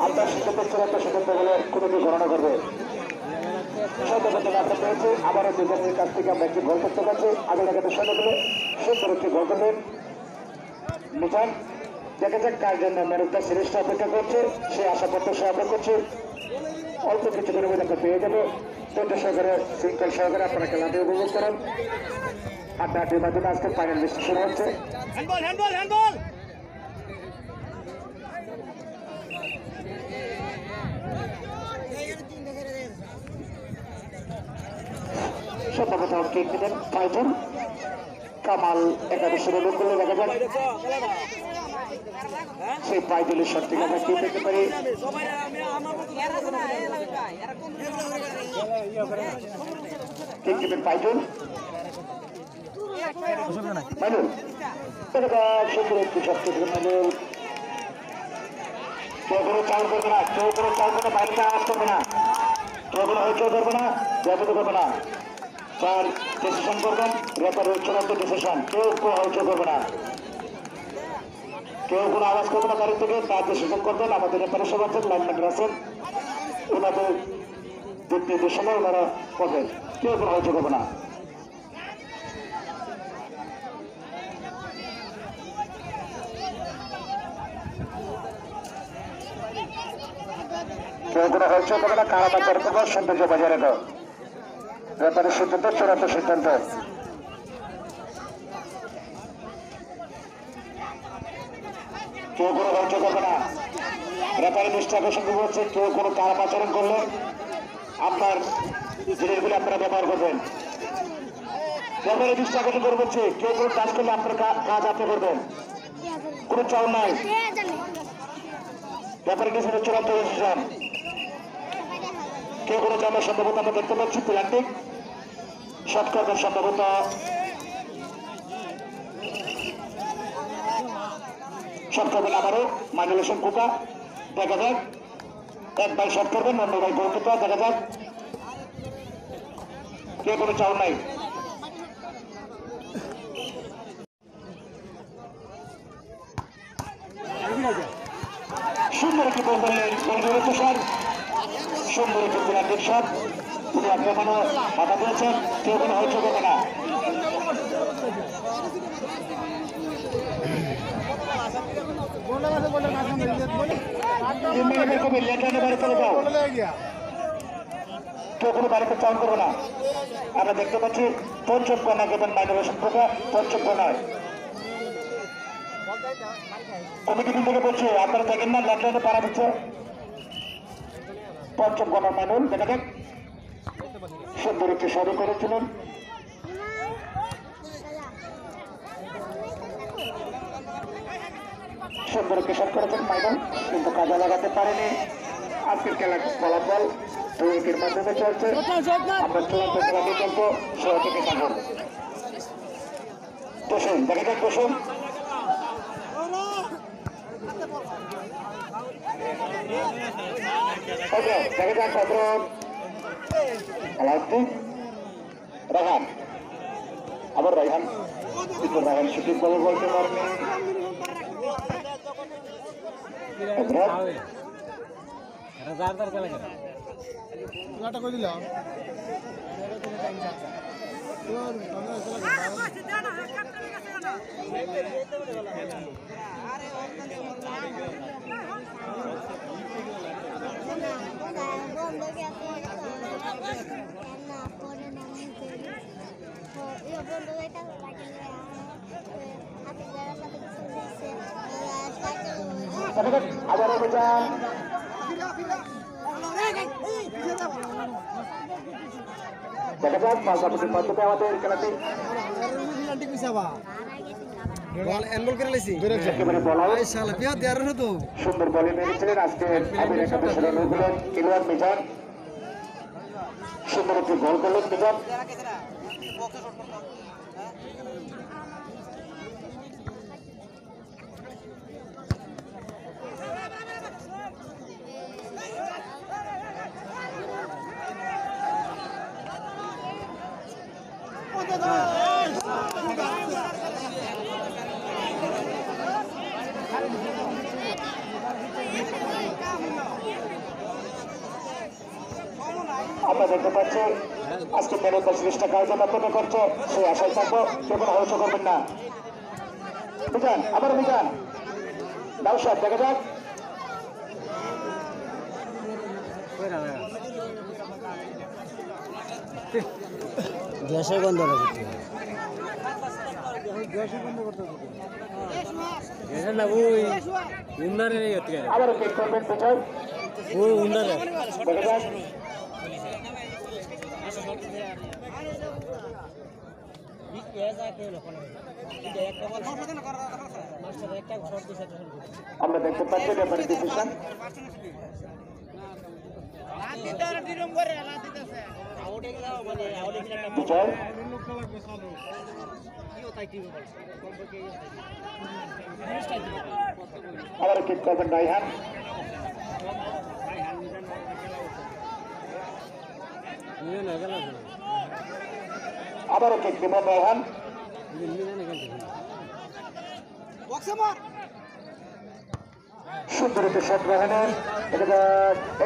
আপনার সিদ্ধান্ত চূড়ান্ত সিদ্ধান্ত বলে কোনো কি গণনা করবে পেয়েছি। আবারও দুজনের কাছ থেকে আমরা একটি গোল করতে পারছি। আগে জায়গাতে সঙ্গে দিলে সুন্দর একটি গোল করবেন মিজান। দেখা যাক কার জন্য মেরুদা সিরিজটা অপেক্ষা করছে, সে আশা প্রত্যাশা আমরা করছি। অল্প কিছু করে আমরা পেয়ে যাবো। ধৈর্য সহকারে, শৃঙ্খল সহকারে আপনারা খেলাটি উপভোগ করেন। আড্ডাটির মাধ্যমে আজকে ফাইনাল লিস্ট শুরু হচ্ছে। সম্ভবত কেক দিলেন ফাইটার কামাল একাদশের লোক করলে দেখা যাক সেই পাইজলের শট থেকে আমরা কি পেতে পারি। কেক দিবেন পাইজল, মাইনুল সুন্দর একটি শট থেকে মাইনুল। কেউ কোনো চাল করবে না, কেউ কোনো চাল করে বাইরে আওয়াজ করবে না, কেউ কোনো হইচই করবে না, ব্যাপারে করবে না। স্যার ডিসিশন করবেন, রেফারির চূড়ান্ত ডিসিশন, কেউ কোনো হইচই করবে না, কেউ কোনো আওয়াজ করবে না বাড়ির থেকে, তার ডিসিশন করবেন। আমাদের রেফারি সব আছেন, লাইনম্যান আছেন, ওনাদের দিক নির্দেশনা ওনারা করবেন, কেউ কোনো হইচই করবে না। কেউ কোনো হইচই করবে না, কারা বাজার করবো, সৌন্দর্য বজায় রেখো। রেফারির সিদ্ধান্ত চূড়ান্ত সিদ্ধান্ত। কেউ কোনো হইচই করবে না, রেফারি দৃষ্টি আকর্ষণ করছে। কেউ কোনো খারাপ আচরণ করলে আপনার জিনিসগুলি আপনারা ব্যবহার করবেন। রেফারি দৃষ্টি আকর্ষণ করছে, কেউ কোনো কাজ করলে আপনার কাজ আপনি করবেন, কোনো চাও নাই। রেফারি ডিসিশন চূড়ান্ত ডিসিশন। কেউ কোনো জায়গায় সম্ভবত আমরা দেখতে পাচ্ছি প্লান্টিক শট করবেন, সম্ভবত শট করবেন আবারও মাইনুল হোসেন কোকা। দেখা যাক, এক ভাই শট করবেন, অন্য ভাই গোলকিপার। দেখা যাক, কে কোনো চাও নাই। সুন্দর একটি বল করলেন গোলকিপার তুষার, সুন্দর একটি প্লান্টিক শট। তিনি আক্রমণে বাধা দিয়েছেন, কেউ কোনো হইচই করবে না। কেউ কোনো বাড়িতে চাউন করবে না। আমরা দেখতে পাচ্ছি পঞ্চম কর্নার দেবেন মাইনুল সম্পর্কে, পঞ্চম কর্নার কমিটি থেকে বলছে আপনারা দেখেন না ল্যান্ডলাইনে পাড়া দিচ্ছে। পঞ্চম কর্নার মাইনুল দেখা যাক, সুন্দর একটি সরি করেছিলেন। সুন্দর একটি শট করেছেন মাইনুল, কিন্তু কাজে লাগাতে পারেনি। আজকের খেলার ফলাফল 2-1 মাধ্যমে চলছে। আমরা চূড়ান্ত খেলাতে চলবো 16 থেকে 7। কুসুম দেখা যাক, কুসুম দেখা যাক ভদ্রন আলাউদ্দিন রায়হান, আবার রায়হান, কিন্তু রায়হান সঠিকভাবে বলতে পারেনি। আবার অভিযান দেখা যাক পাশাপাশির মাধ্যমে আমাদের খেলাটি সুন্দর বলে মেরেছিলেন আজকে আমির একাদশের অনুকূলন ইলওয়ান মিজান, সুন্দর একটি গোল করলেন মিজান। আমরা দেখতে পাচ্ছি আজকে মেরুন 25 টাকা আয়োজন আপনাদের করছে, সেই আশায় থাকবো, কেউ কোনো হর্ষ করবেন না। মিজান, আবার মিজান নওশাদ দেখা যাক, গ্যাসের গন্ধ আবার কেক করবেন বিজয় দেখা যাক। আমরা দেখতে পাচ্ছি ব্যাপারে ডিসিশন বিজয় আবার কিক করবেন রায়হান, আবারও কিক দেবেন রায়হান, সুন্দর একটি শট রায়হানের, এটা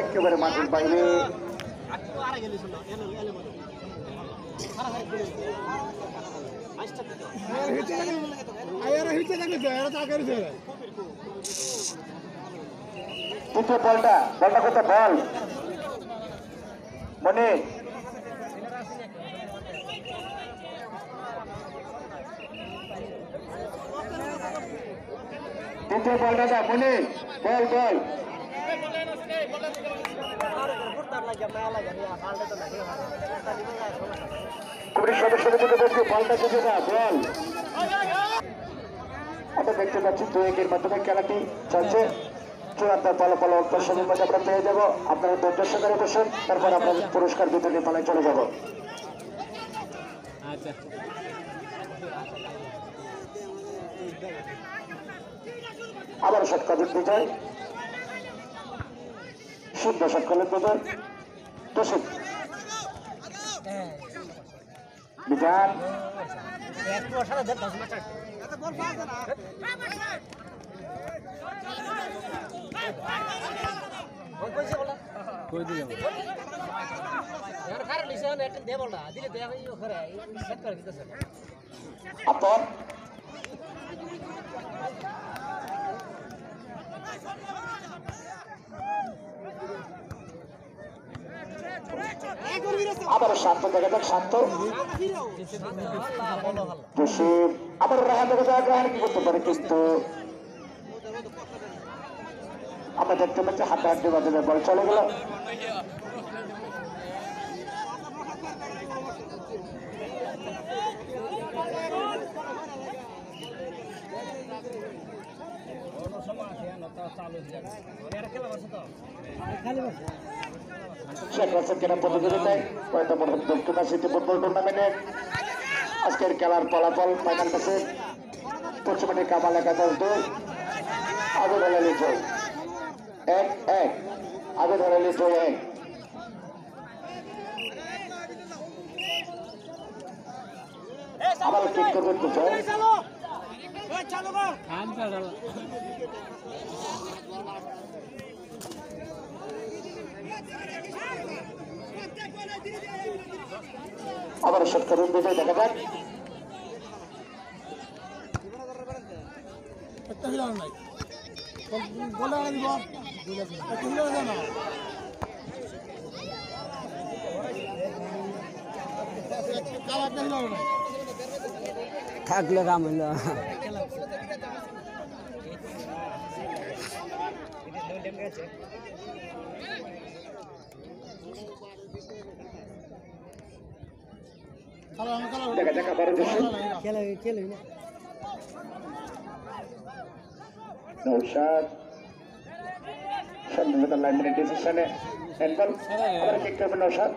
একেবারে মাঠের বাইরে। তৃতীয় বলটা কোথায় বল মনে তৃতীয় বলটা যা মনে বল বল কমিটির সদস্যদের মধ্যে বলছি বলটা যদি না বল। আমরা দেখতে পাচ্ছি 2-1 মাধ্যমে খেলাটি চলছে। চূড়ান্ত ফলাফল অল্পের সময়ের মধ্যে আমরা পেয়ে যাবো। আপনারা ধৈর্য সহকারে বসেন, তারপর আমরা পুরস্কার বিতরণের পালায় চলে যাব। আবার শট করলেন বিজয়, সুন্দর শট করলেন বিজয়, তোষিক বিজান আপর আবারও শান্ত দেখা যাক শান্ত জসিম আবারও রাহান দেখা যাক রাহান কি করতে পারে কিন্তু আমরা দেখতে পাচ্ছি হাতে হাতে বাজারে বল চলে গেল শেখ রাসেল কেনা প্রতিযোগিতায় দক্ষিণ সিটি ফুটবল টুর্নামেন্টে আজকের খেলার ফলাফল ফাইনাল ম্যাচে পশ্চিমবঙ্গের কামাল 11-2 আবেদ আলী 1-1 আবেদ আলী 1 আবার ঠিক করবেন কোথায় আবার শট করুন বিজয় দেখা যাক একটা হিলার নাই বলে আনা দিব একটা হিলার দেয় না কাল একটা হিলার নাই থাকলে কাম হইল দেখা যাক আবারও জসিম নৌশাদ সম্ভবত লাইনের ডিসিশনে হ্যান্ডবল আবার কিক করবেন নৌশাদ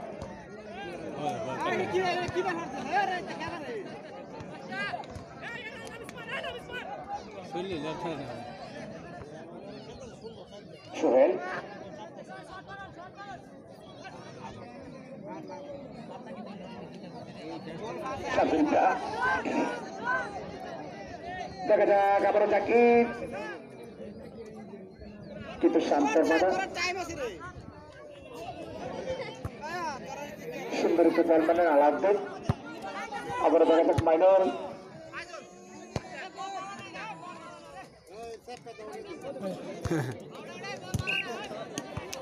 সোহেল দেখা যাক আবারও জাকির কিন্তু শান্তের বাধা সুন্দরিত জার্মানের আলাদা আবারও দেখা যাক মাইনর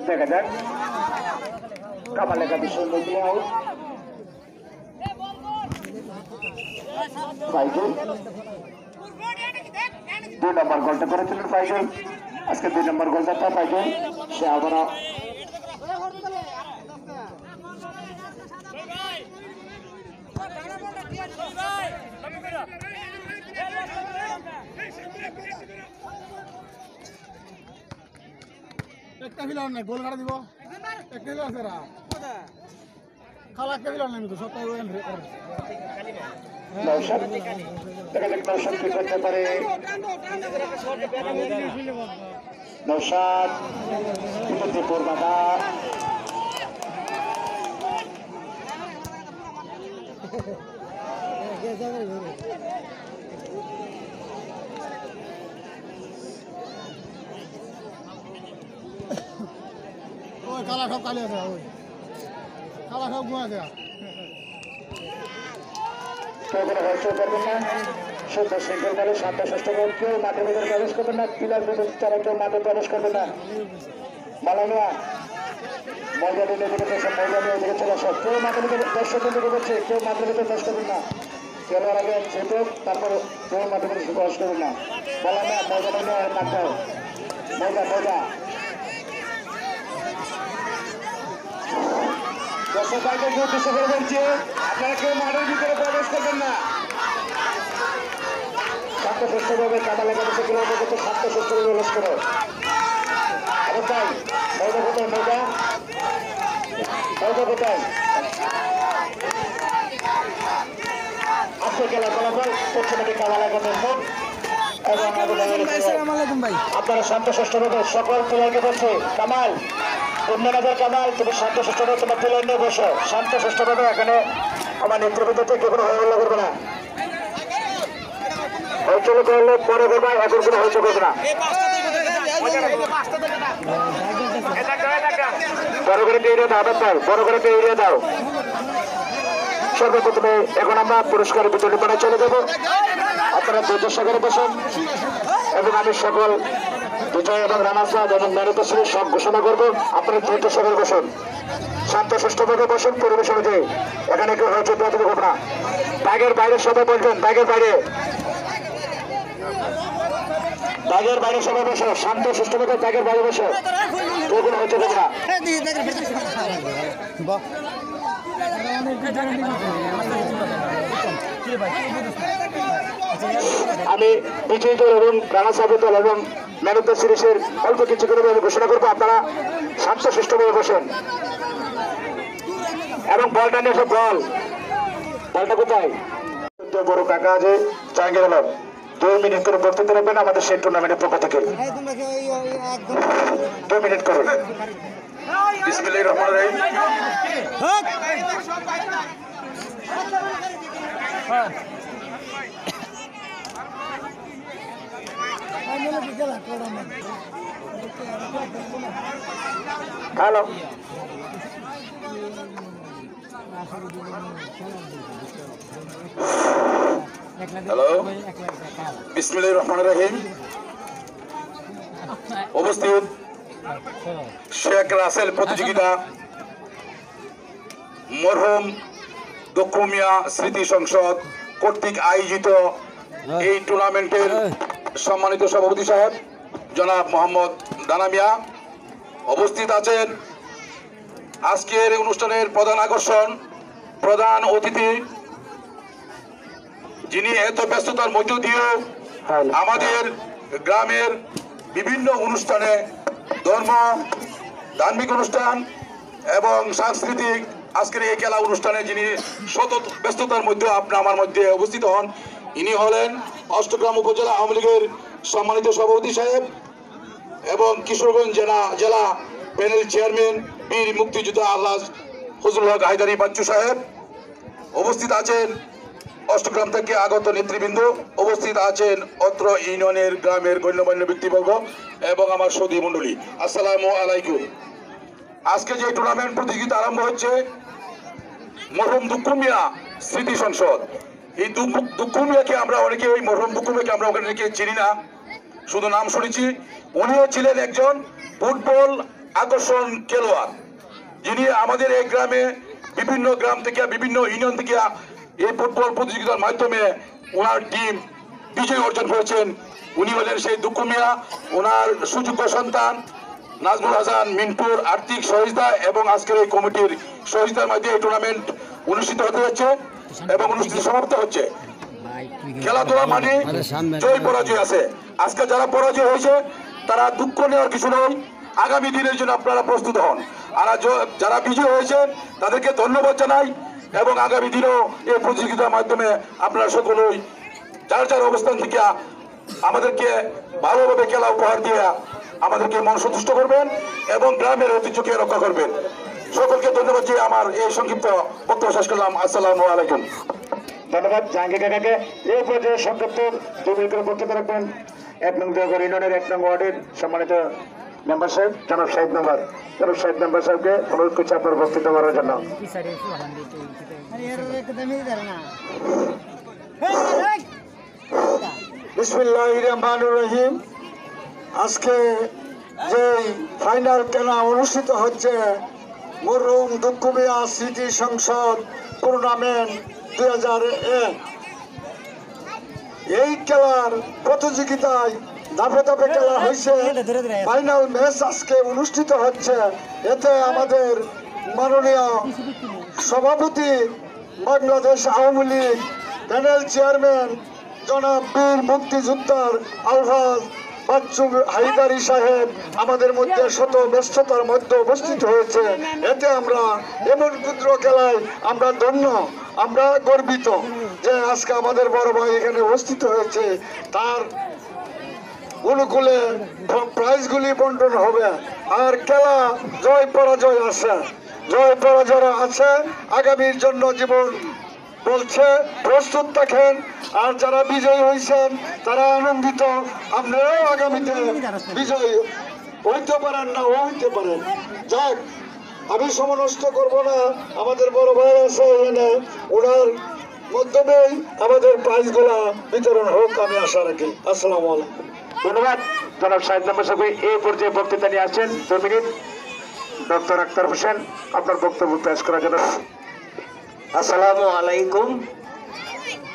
দেখা যাক কামাল একাদশ সুন্দর দিয়ে আউট ফাইজুল 2 নম্বর গোলটা করেছিলেন ফাইজুল আজকে 2 নম্বর গোলদাতা ফাইজুল সে আবারও একটা হিলার নাই গোল কাটা দিব একটা হিলার আছে রা খালা একটা হিলার নাই তো সবটাই ওখানে নৌশাদ দেখা যাক নৌশাদ কি করতে পারে নৌশাদ কিন্তু দীপুর বাধা ওই কালা সব কালি আছে ওই কালা সব গুঁ আছে সুন্দর সিঙ্গেল বলে শান্ত ষষ্ঠ গোল কেউ মাঠের ভিতরে প্রবেশ করবে না পিলার ভিতরে তারা কেউ মাঠে প্রবেশ করবে না মালানিয়া মজা নিয়ে দিকে চলে মজা নিয়ে দিকে চলে আসো কেউ মাঠের ভিতরে দর্শকের দিকে করছে কেউ মাঠের ভিতরে প্রবেশ করবে না খেলার আগে যেতে তারপর কেউ মাঠের ভিতরে প্রবেশ করবে না মালানিয়া মজা নিয়ে মাঠে মজা মজা দর্শক ভাইকে কেউ উদ্দেশ্য করে বলছে আপনারা কেউ মাঠের ভিতরে প্রবেশ করবেন না শান্ত সুস্থভাবে কাদা লেখা দিতে গেলে কিন্তু শান্ত সুস্থভাবে প্রবেশ করো আবার তাই মজা কোথায় মজা মজা কোথায় আজকে খেলার ফলাফল পশ্চিমবঙ্গের কাদা লেখাদের মুখ এবং আপনারা শান্ত সুস্থভাবে সকল প্লেয়ারকে বলছে কামাল উন্নয়নগর কামাল তুমি শান্ত সুস্থভাবে তোমার প্লেয়ার নিয়ে বসো শান্ত সুস্থভাবে এখানে আমার নেতৃবৃন্দ থেকে কোনো হল্লা করবে না হইচল করলে পরে করবা এখন কোনো হইচল করবে না বড় করে এরিয়া দাও আবার দাও, বড় করে এরিয়া দাও। সর্বপ্রথমে এখন আমরা পুরস্কার বিতরণ করে চলে যাব। আপনারা ধৈর্য সহকারে বসুন এবং আমি সকল বিজয় এবং রানা সাহেব এবং ম্যানেজার সব ঘোষণা করবো। আপনারা ধৈর্য সহকারে বসুন, শান্ত সুষ্ঠুভাবে বসুন। পরিবেশ অনুযায়ী এখানে কেউ হয়েছে প্রতিযোগ হবে না। ব্যাগের বাইরে সবাই বলবেন, ব্যাগের বাইরে, ব্যাগের বাইরে সবাই বসো, শান্ত সুষ্ঠুভাবে ব্যাগের বাইরে বসো, কেউ কোনো হয়েছে হবে না। আমি বিজয়ী দল এবং রানা সাহেবের দল এবং ম্যান অফ দ্য সিরিজের অল্প কিছু করে আমি ঘোষণা করবো। আপনারা শান্ত সুষ্ঠুভাবে বসেন এবং বলটা নিয়ে এসে বলটা কোথায়? বড় কাকা আছে জাহাঙ্গীর আলম 2 মিনিট করে বক্তৃতা রাখবেন আমাদের সেই টুর্নামেন্টের পক্ষ থেকে। 2 মিনিট করে। বিসমিল্লাহির রহমানির রহিম। হ্যালো, হ্যালো, বিসমিল্লাহির রহমানির রহিম। উপস্থিত শেখ রাসেল প্রতিযোগিতা মরহুম দক্ষ মিয়া স্মৃতি সংসদ কর্তৃক আয়োজিত এই টুর্নামেন্টের সম্মানিত সভাপতি সাহেব জনাব মোহাম্মদ দানা মিয়া উপস্থিত আছেন। আজকের অনুষ্ঠানের প্রধান আকর্ষণ, প্রধান অতিথি, যিনি এত ব্যস্ততার মধ্য দিয়েও আমাদের গ্রামের বিভিন্ন অনুষ্ঠানে, ধর্ম, ধার্মিক অনুষ্ঠান এবং সাংস্কৃতিক আজকের এই খেলা অনুষ্ঠানে যিনি সতত ব্যস্ততার মধ্যে আমার মধ্যে উপস্থিত হন, ইনি হলেন অষ্টগ্রাম উপজেলা আওয়ামী লীগের সম্মানিত সভাপতি সাহেব এবং কিশোরগঞ্জ জেলা প্যানেল চেয়ারম্যান বীর মুক্তিযোদ্ধা আল্লাহ ফজলুল হক হায়দারি বাচ্চু সাহেব। উপস্থিত আছেন অষ্টগ্রাম থেকে আগত নেতৃবৃন্দ, উপস্থিত আছেন অত্র ইউনিয়নের গ্রামের গণ্যমান্য ব্যক্তিবর্গ এবং আমার সদী মণ্ডলী। আসসালামু আলাইকুম। আজকে যে টুর্নামেন্ট প্রতিযোগিতা আরম্ভ হচ্ছে মরহুম দুঃখ মিয়া স্মৃতি সংসদ, এই দুঃখ মিয়াকে আমরা অনেকে, এই মরহুম দুঃখ মিয়াকে আমরা অনেকে চিনি না, শুধু নাম শুনেছি। উনিও ছিলেন একজন ফুটবল আকর্ষণ খেলোয়াড়, যিনি আমাদের এই গ্রামে বিভিন্ন গ্রাম থেকে, বিভিন্ন ইউনিয়ন থেকে এই ফুটবল প্রতিযোগিতার মাধ্যমে ওনার টিম বিজয় অর্জন করেছেন। উনি হলেন সেই দুঃখ মিয়া। ওনার সুযোগ্য সন্তান নাজমুল হাসান মিন্টুর আর্থিক সহযোগিতা এবং আজকের এই কমিটির সহযোগিতার মাধ্যমে এই টুর্নামেন্ট অনুষ্ঠিত হতে যাচ্ছে এবং অনুষ্ঠান সমাপ্ত হচ্ছে। খেলাধুলা মানে জয় পরাজয় আছে। আজকে যারা পরাজয় হয়েছে তারা দুঃখ নেওয়ার কিছু নয়, আগামী দিনের জন্য আপনারা প্রস্তুত হন। আর যারা বিজয় হয়েছে তাদেরকে ধন্যবাদ জানাই এবং আগামী দিনেও এই প্রতিযোগিতার মাধ্যমে আপনারা সকলেই যার যার অবস্থান থেকে আমাদেরকে ভালোভাবে খেলা উপহার দিয়ে আমাদেরকে মন সন্তুষ্ট করবেন এবং গ্রামের ঐতিহ্যকে রক্ষা করবেন। সকলকে ধন্যবাদ দিয়ে আমার এই সংক্ষিপ্ত বক্তব্য শেষ করলাম। আসসালামু আলাইকুম। ধন্যবাদ জাহাঙ্গীর কাকাকে। এই পর্যায়ে সংক্ষিপ্ত 2 মিনিট করে বক্তব্য রাখবেন 1 নং দেওঘর ইউনিয়নের 1 নং ওয়ার্ডের সম্মানিত মেম্বার সাহেব জনাব সাহেব মেম্বার সাহেবকে অনুরোধ করছি আপনার বক্তব্য করার জন্য। বিসমিল্লাহির রহমানির রহিম। আজকে যে ফাইনাল খেলা অনুষ্ঠিত হচ্ছে মরহুম দুঃখ মিয়া স্মৃতি সংসদ টুর্নামেন্ট 2001, এই খেলার প্রতিযোগিতায় ধাপে ধাপে খেলা হয়েছে। ফাইনাল ম্যাচ আজকে অনুষ্ঠিত হচ্ছে। এতে আমাদের মাননীয় সভাপতি বাংলাদেশ আওয়ামী লীগ প্যানেল চেয়ারম্যান জনাব বীর মুক্তিযোদ্ধার আলহাজ বাচ্চু হায়দারি সাহেব আমাদের মধ্যে শত ব্যস্ততার মধ্যে উপস্থিত হয়েছে। এতে আমরা এমন ক্ষুদ্র খেলায় আমরা ধন্য, আমরা গর্বিত যে আজকে আমাদের বড় ভাই এখানে উপস্থিত হয়েছে। তার অনুকূলে প্রাইজগুলি বন্টন হবে। আর খেলা জয় পরাজয় আছে, জয় পরাজয় আছে। আগামীর জন্য জীবন বলছে প্রস্তুত থাকেন। আর যারা বিজয়ী হয়েছেন তারা আনন্দিত। আমরাও আগামীতে বিজয়ী হইতে পারেন না হইতে পারেন। যাক, আমি সময় নষ্ট করবো না, আমাদের বড় ভাই আছে এখানে, ওনার মাধ্যমেই আমাদের প্রাইজগুলা বিতরণ হোক আমি আশা রাখি। আসসালামু আলাইকুম। ধন্যবাদ জনাব সাহিদ সাহেব। এই পর্যায়ে বক্তৃতা নিয়ে আসছেন 2 মিনিট ডক্টর আক্তার হোসেন, আপনার বক্তব্য পেশ করার জন্য। আসসালামু আলাইকুম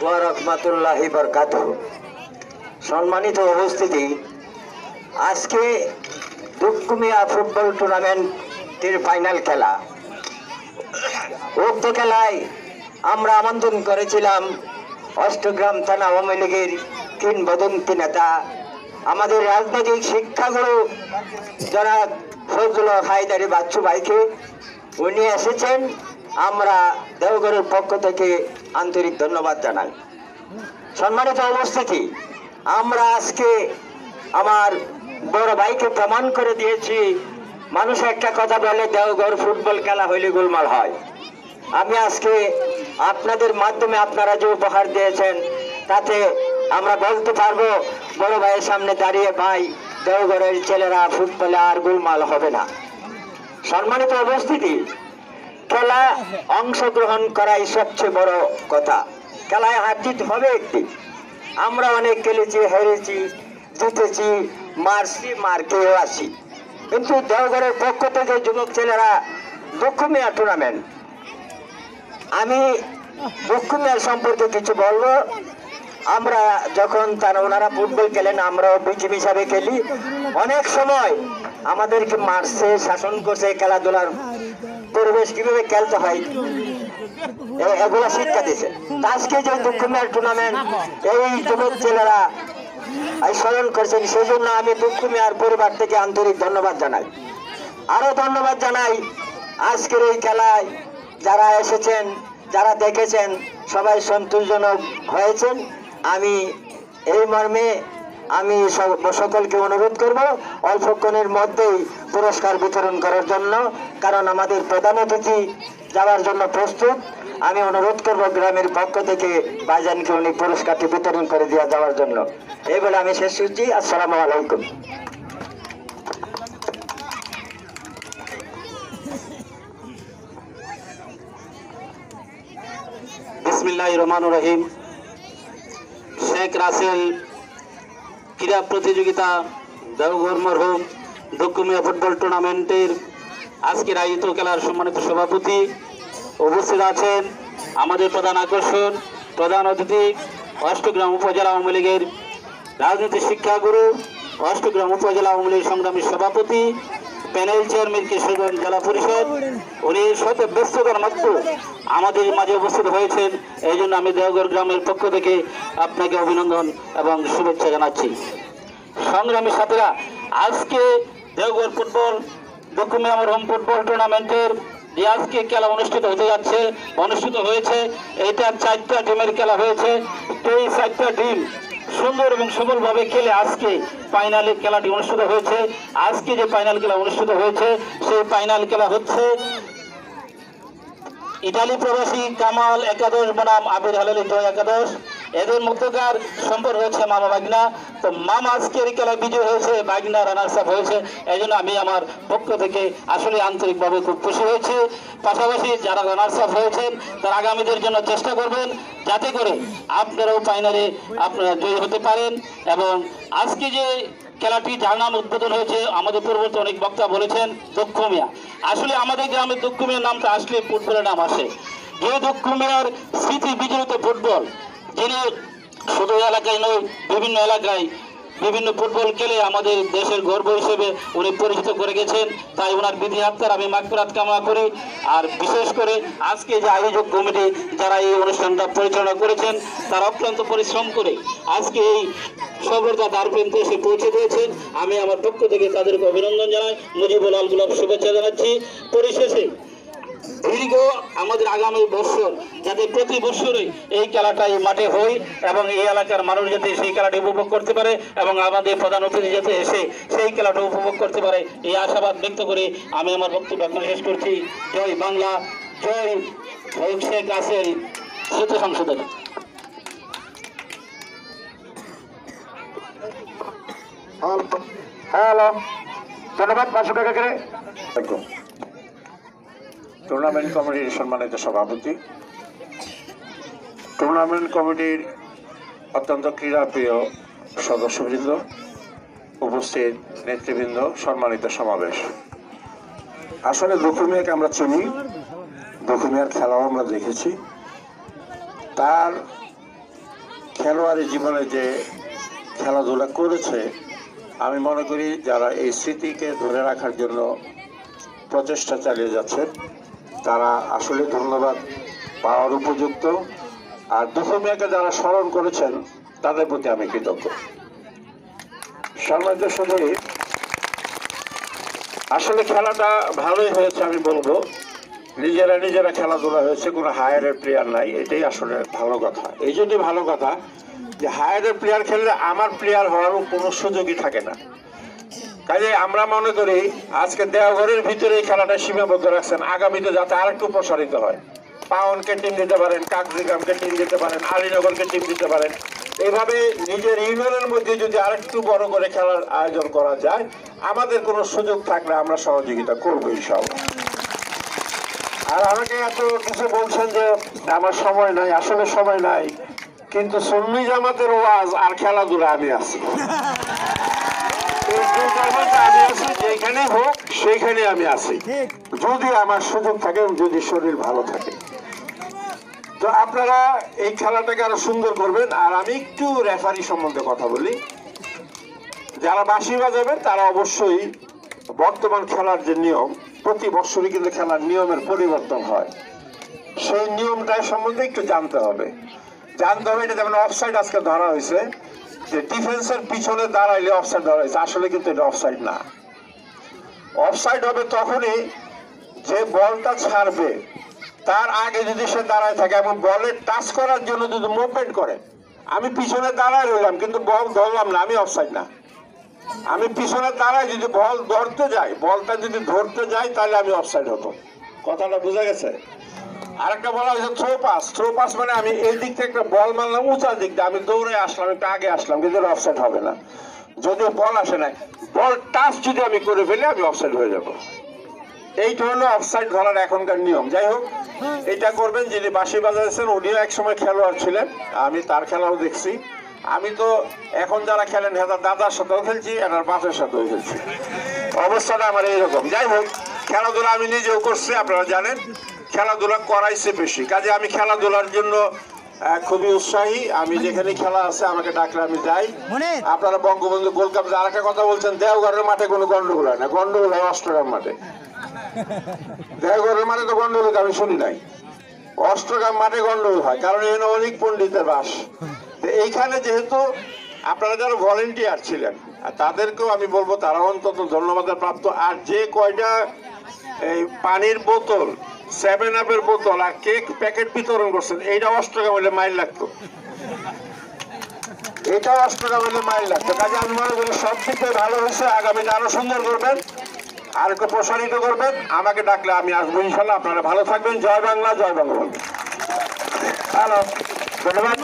ওয়া রাহমাতুল্লাহি বারাকাতুহু। সম্মানিত উপস্থিতি, আজকে দুঃখমিয়া ফুটবল টুর্নামেন্টের ফাইনাল খেলা। উক্ত খেলায় আমরা আমন্ত্রণ করেছিলাম অষ্টগ্রাম থানা আওয়ামী লীগের কিংবদন্তি নেতা, আমাদের রাজনৈতিক শিক্ষাগুরু জনাব ফজলুল হক হায়দারি বাচ্চু ভাইকে। উনি এসেছেন, আমরা দেওঘরের পক্ষ থেকে আন্তরিক ধন্যবাদ জানাই। সম্মানিত উপস্থিতি, আমরা আজকে আমার বড় ভাইকে প্রমাণ করে দিয়েছি। মানুষ একটা কথা বলে, দেওঘর ফুটবল খেলা হইলে গোলমাল হয়। আমি আজকে আপনাদের মাধ্যমে আপনারা যে উপহার দিয়েছেন, তাতে আমরা বলতে পারবো বড় ভাইয়ের সামনে দাঁড়িয়ে, ভাই দেওঘরের ছেলেরা ফুটবলে আর গোলমাল হবে না। সম্মানিত উপস্থিতি, খেলা অংশগ্রহণ করাই সবচেয়ে বড় কথা। খেলায় হার জিত হবে একটি। আমরা অনেক খেলেছি, হেরেছি, জিতেছি, মারছি, মার খেয়েও আসি। কিন্তু দেওঘরের পক্ষ থেকে যুবক ছেলেরা দুঃখমিয়া টুর্নামেন্ট, আমি দুঃখমিয়া সম্পর্কে কিছু বলবো। আমরা যখন ওনারা ফুটবল খেলেন, আমরাও বিজিবি হিসাবে খেলি। অনেক সময় আমাদেরকে মারছে, শাসন করছে, খেলাধুলার পরিবেশ কিভাবে খেলতে হয় এগুলো শিক্ষা দিয়েছে। আজকে যে দুঃখমিয়ার টুর্নামেন্ট এই যুবক ছেলেরা স্মরণ করছেন, সেই জন্য আমি দুঃখমিয়ার পরিবার থেকে আন্তরিক ধন্যবাদ জানাই। আরো ধন্যবাদ জানাই আজকের এই খেলায় যারা এসেছেন, যারা দেখেছেন, সবাই সন্তোষজনক হয়েছেন। আমি এই মর্মে আমি সকলকে অনুরোধ করব অল্পক্ষণের মধ্যেই পুরস্কার বিতরণ করার জন্য, কারণ আমাদের প্রধান অতিথি যাওয়ার জন্য প্রস্তুত। আমি অনুরোধ করব গ্রামের পক্ষ থেকে ভাইজানকে উনি পুরস্কারটি বিতরণ করে দেওয়া যাওয়ার জন্য। এই বলে আমি শেষ করছি। আসসালামু আলাইকুম। বিসমিল্লাহির রহমানির রহিম। শেখ রাসেল ক্রীড়া প্রতিযোগিতা দেওঘর মরহুম দুঃখমিয়া ফুটবল টুর্নামেন্টের আজকের আয়োজিত খেলার সম্মানিত সভাপতি উপস্থিত আছেন। আমাদের প্রধান আকর্ষণ, প্রধান অতিথি অষ্টগ্রাম উপজেলা আওয়ামী লীগের রাজনীতি শিক্ষাগুরু, অষ্টগ্রাম উপজেলা আওয়ামী লীগের সংগ্রামী সভাপতি, প্যানেল চেয়ারম্যান কিশোরগঞ্জ জেলা পরিষদ। উনি শত ব্যস্ততার মধ্যে আমাদের মাঝে উপস্থিত হয়েছেন, এই জন্য আমি দেওঘর গ্রামের পক্ষ থেকে আপনাকে অভিনন্দন এবং শুভেচ্ছা জানাচ্ছি। সংগ্রামী সাথীরা, আজকে দেওঘর ফুটবল দুঃখমিয়া মরহুম ফুটবল টুর্নামেন্টের যে আজকে খেলা অনুষ্ঠিত হতে যাচ্ছে, অনুষ্ঠিত হয়েছে। এটা 4টা টিমের খেলা হয়েছে। এই 4টা টিম সুন্দর এবং সফলভাবে খেলে আজকে ফাইনালের খেলাটি অনুষ্ঠিত হয়েছে। আজকে যে ফাইনাল খেলা অনুষ্ঠিত হয়েছে, সেই ফাইনাল খেলা হচ্ছে ইটালি প্রবাসী কামাল একাদশ বনাম আবির হালালি জয় একাদশ। এদের মধ্যকার সম্পর্ক হচ্ছে মামা বাগনা। তো মামা আজকের খেলায় বিজয় হয়েছে, বাগনা রানার্স আপ হয়েছে। এই জন্য আমি আমার পক্ষ থেকে আসলে আন্তরিকভাবে খুব খুশি হয়েছি। পাশাপাশি যারা রানার্স আপ হয়েছেন, তারা আগামীদের জন্য চেষ্টা করবেন যাতে করে আপনারাও ফাইনালে আপনারা জয়ী হতে পারেন। এবং আজকে যে খেলাটি যার নাম উদ্বোধন হয়েছে, আমাদের পূর্ববর্তী অনেক বক্তা বলেছেন দুঃখমিয়া। আসলে আমাদের গ্রামে দুঃখমিয়ার নামটা আসলে ফুটবলের নাম আসে। যে দুঃখমিয়ার স্মৃতি বিজড়িত ফুটবল, যিনি শুধু এলাকায় নয়, বিভিন্ন এলাকায় বিভিন্ন ফুটবল খেলে আমাদের দেশের গর্ব হিসেবে উনি পরিচিত করে গেছেন। তাই ওনার বিধি আত্মার আমি মাগফিরাত কামনা করি। আর বিশেষ করে আজকে যে আয়োজক কমিটি যারা এই অনুষ্ঠানটা পরিচালনা করেছেন, তারা অক্লান্ত পরিশ্রম করে আজকে এই সফলতা দ্বার পর্যন্ত এসে পৌঁছে দিয়েছেন। আমি আমার পক্ষ থেকে তাদেরকে অভিনন্দন জানাই, মুজিবুল আল গুলাব শুভেচ্ছা জানাচ্ছি। পরিশেষে দীর্ঘ আমাদের আগামী বছর যাতে প্রতি বছরই এই খেলাটা এই মাঠে হয় এবং এই এলাকার মানুষ যাতে সেই খেলাটি উপভোগ করতে পারে এবং আমাদের প্রধান অতিথি যাতে এসে সেই খেলাটা উপভোগ করতে পারে, এই আশাবাদ ব্যক্ত করে আমি আমার বক্তব্য এখন শেষ করছি। জয় বাংলা, জয় শেখ রাসেল সেতু সংসদের। হ্যালো, ধন্যবাদ। 500 টাকা করে টুর্নামেন্ট কমিটির সম্মানিত সভাপতি, টুর্নামেন্ট কমিটির অত্যন্ত ক্রীড়াপ্রিয় সদস্যবৃন্দ, উপস্থিত নেতৃবৃন্দ, সম্মানিত সমাবেশ। আসলে দুখু মিয়াকে আমরা চিনি, দুখু মিয়ার খেলাও আমরা দেখেছি। তার খেলোয়াড়ি জীবনে যে খেলাধুলা করেছে, আমি মনে করি যারা এই স্মৃতিকে ধরে রাখার জন্য প্রচেষ্টা চালিয়ে যাচ্ছে তারা আসলে ধন্যবাদ পাওয়ার উপযুক্ত। আর দুখু মিয়াকে যারা স্মরণ করেছেন তাদের প্রতি আমি কৃতজ্ঞ। সম্মানিত সুধী, আসলে খেলাটা ভালোই হয়েছে। আমি বলবো নিজেরা খেলাধুলা হয়েছে, কোনো হায়ারের প্লেয়ার নাই, এটাই আসলে ভালো কথা। এই জন্যই ভালো কথা যে হায়ারের প্লেয়ার খেললে আমার প্লেয়ার হওয়ারও কোনো সুযোগই থাকে না। কাজে আমরা মনে করি আজকে দেওঘরের ভিতরে এই খেলাটা সীমাবদ্ধ রাখছেন, আগামীতে যাতে আরেকটু প্রসারিত হয়। পাওনকে টিম দিতে পারেন, কাকজিগ্রামকে টিম দিতে পারেন, আলীনগরকে টিম দিতে পারেন। এইভাবে নিজের ইউনিয়নের মধ্যে যদি আরেকটু বড় করে খেলার আয়োজন করা যায়, আমাদের কোনো সুযোগ থাকলে আমরা সহযোগিতা করবো ইনশাআল্লাহ। আর আমাকে এত কিছু বলছেন যে আমার সময় নাই, আসলে সময় নাই, কিন্তু সুন্নি জামাতের ওয়াজ আর খেলাধুলা আমি আছি। যেখানে হোক সেইখানে আমি আছি, যদি আমার সুযোগ থাকে, যদি শরীর ভালো থাকে। তো আপনারা এই খেলাটাকে আরো সুন্দর করবেন। আর আমি একটু রেফারি সম্বন্ধে কথা বলি। যারা বাঁশি বাজাবেন তারা অবশ্যই বর্তমান খেলার যে নিয়ম, প্রতি বছরই কিন্তু খেলার নিয়মের পরিবর্তন হয়, সেই নিয়মটা সম্বন্ধে একটু জানতে হবে। এটা যেমন অফসাইড আজকে ধরা হয়েছে, যে ডিফেন্সের পিছনে দাঁড়াইলে অফসাইড ধরা হয়েছে, আসলে কিন্তু এটা অফসাইড না। অফসাইড হবে তখনই যে বলটা ছাড়বে তার আগে যদি সে দাঁড়ায় থাকে এবং বলের টাচ করার জন্য যদি মুভমেন্ট করে। আমি পিছনে দাঁড়ায় রইলাম কিন্তু বল ধরলাম না, আমি অফসাইড না। আমি পিছনে দাঁড়ায় যদি বল ধরতে যাই, বলটা যদি ধরতে যাই তাহলে আমি অফসাইড হতো। কথাটা বোঝা গেছে? আরেকটা বলা হয়েছে থ্রো পাস। থ্রো পাস মানে আমি এই দিক থেকে একটা বল মারলাম উঁচা দিক দিয়ে, আমি দৌড়ে আসলাম, একটু আগে আসলাম, কিন্তু অফসাইড হবে না। যদিও বল আসে না, বল টাচ যদি আমি করে ফেলি আমি অফসাইড হয়ে যাব। এইটা হলো অফসাইড ধরার এখনকার নিয়ম। যাই হোক, এটা করবেন। যিনি বাঁশি বাজাচ্ছেন উনিও একসময় খেলোয়াড় ছিলেন, আমি তার খেলাও দেখছি। আমি তো এখন যারা খেলেন হেতার দাদার সাথেও খেলছি, এনার বাপের সাথেও খেলছি, অবস্থাটা আমার এইরকম। যাই হোক, খেলাধুলা আমি নিজেও করছি, আপনারা জানেন খেলাধুলা করাইছে বেশি। কাজে আমি খেলাধুলার জন্য খুবই উৎসাহী। আমি যেখানে খেলা আছে আমাকে ডাকলে আমি যাই। আপনারা বঙ্গবন্ধু গোল্ড কাপ আর একটা কথা বলছেন, দেওঘরের মাঠে কোনো গন্ডগোল হয় না, গন্ডগোল হয় অষ্টগ্রাম মাঠে। দেওঘরের মাঠে তো গন্ডগোল আমি শুনি নাই, অষ্টগ্রাম মাঠে গন্ডগোল হয়, কারণ এখানে অনেক পণ্ডিতের বাস। এইখানে যেহেতু আপনারা যারা ভলেন্টিয়ার ছিলেন তাদেরকেও আমি বলবো তারা অন্তত ধন্যবাদের প্রাপ্ত। আর যে কয়টা এই পানির বোতল, 7-আপের বোতল আর কেক প্যাকেট বিতরণ করছেন, এইটা অষ্টগ্রাম হইলে মাইল লাগতো, এটা অষ্টগ্রাম হইলে মাইল লাগতো। কাজে আমি মনে করি সব দিকে ভালো হয়েছে। আগামীতে আরো সুন্দর করবেন, আর একটু প্রসারিত করবেন। আমাকে ডাকলে আমি আসবো ইনশাল্লাহ। আপনারা ভালো থাকবেন। জয় বাংলা, জয় বঙ্গবন্ধু। হ্যালো, ধন্যবাদ।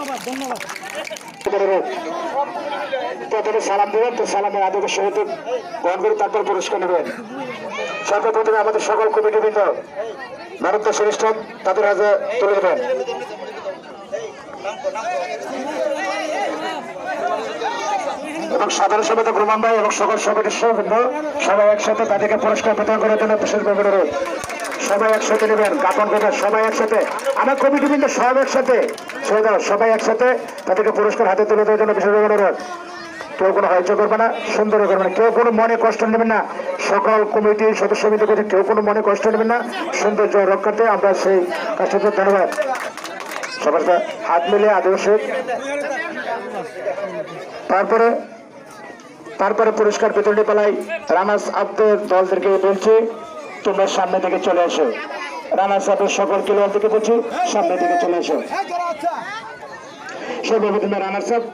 প্রথমে সালাম দেবেন, তো সালামের আদবের সহিত গ্রহণ করে তারপর পুরস্কার নেবেন। সর্বপ্রথমে আমাদের সকল কমিটিবৃন্দ ভারত শ্রেষ্ঠ তাদের হাতে তুলে দেবেন। এবং সাধারণ সম্পাদক রোমান ভাই এবং সকল সদস্যবৃন্দ সবাই একসাথে তাদেরকে পুরস্কার প্রদান করার জন্য বিশেষভাবে অনুরোধ। সবাই একসাথে নেবেন, জ্ঞাপন করবেন, সবাই একসাথে, আমার কমিটিবৃন্দ সব একসাথে, সবাই একসাথে তাদেরকে পুরস্কার হাতে তুলে দেওয়ার জন্য বিশেষভাবে অনুরোধ। কেউ কোনো হয়চো করবে না, সুন্দর করবে না, কেউ কোনো মনে কষ্ট নেবেন না। সকল কমিটির সদস্যবৃন্দ করছে, কেউ কোনো মনে কষ্ট নেবেন না। সৌন্দর্য রক্ষার্থে আমরা সেই কাজটা ধন্যবাদ। সবার হাত মিলিয়ে আদর্শিক। তারপরে পুরস্কার বিতরণী পালাই রানার্স আপদের দলদেরকে বলছি তোমরা সামনে থেকে চলে আসো। রানার্স আপের সকল খেলোয়াড়দেরকে বলছি সামনে থেকে চলে আসো। সর্বপ্রথমে রানার্স আপ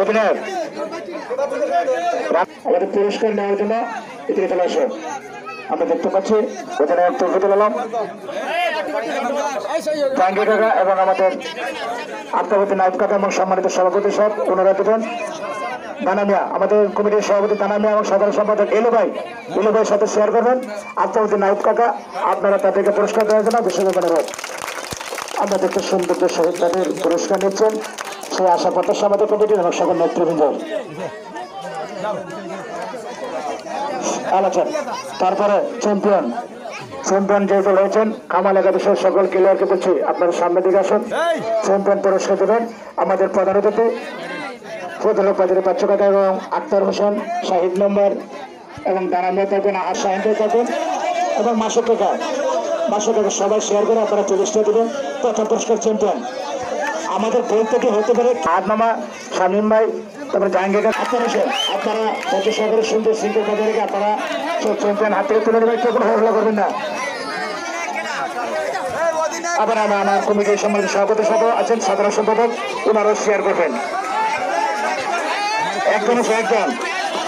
অধিনায়ক আমাদের পুরস্কার নেওয়ার জন্য এদিকে চলে আসো। আমরা দেখতে পাচ্ছি অধিনায়ক তৌফিকুল আলম, জাহাঙ্গীর কাকা এবং আমাদের আত্মাবতী নায়ক কাকা এবং সম্মানিত সভাপতি সব অনুরোধ দেবেন। দানামিয়া, আমাদের কমিটির সভাপতি দানামিয়া এবং সাধারণ সম্পাদক এলো ভাইয়ের সাথে শেয়ার করবেন। আফতাবুদ্দিন নাইব কাকা, আপনারা তাদেরকে পুরস্কার দেওয়ার জন্য বিশেষ অনুরোধ। আমরা দেখতে সৌন্দর্যের সহিত তাদের পুরস্কার নিচ্ছেন, সেই আশা প্রত্যাশা আমাদের কমিটির এবং সকল নেতৃবৃন্দ। আলোচনা তারপরে চ্যাম্পিয়ন যেহেতু রয়েছেন, কামাল একাদশের সকল প্লেয়ারকে বলছি আপনারা সামনের দিকে আসুন। চ্যাম্পিয়ন পুরস্কার দেবেন আমাদের প্রধান অতিথি ফজলুল কাদের বাচ্চু কাকা এবং আক্তার হোসেন শাহিদ নম্বর এবং দানামিয়া থাকবেন, আর শাহিন থাকবেন এবং মাসুক কাকা সবাই শেয়ার করে আপনারা 40টা দেবেন। প্রথম পুরস্কার চ্যাম্পিয়ন আমাদের বই থেকে হতে পারে আদনামা শামীম ভাই, তারপরে জাহাঙ্গীর আক্তার হোসেন। আপনারা পঞ্চাশ সহকারে সুন্দর সিঙ্গেল কাজে রেখে আপনারা চ্যাম্পিয়ন হাতে তুলে দেবেন, কেউ কোনো হল্লা করবেন না। আবার আমার কমিটির সম্মানিত সভাপতি সহ আছেন সাধারণ সম্পাদক, ওনারাও শেয়ার করবেন। একজন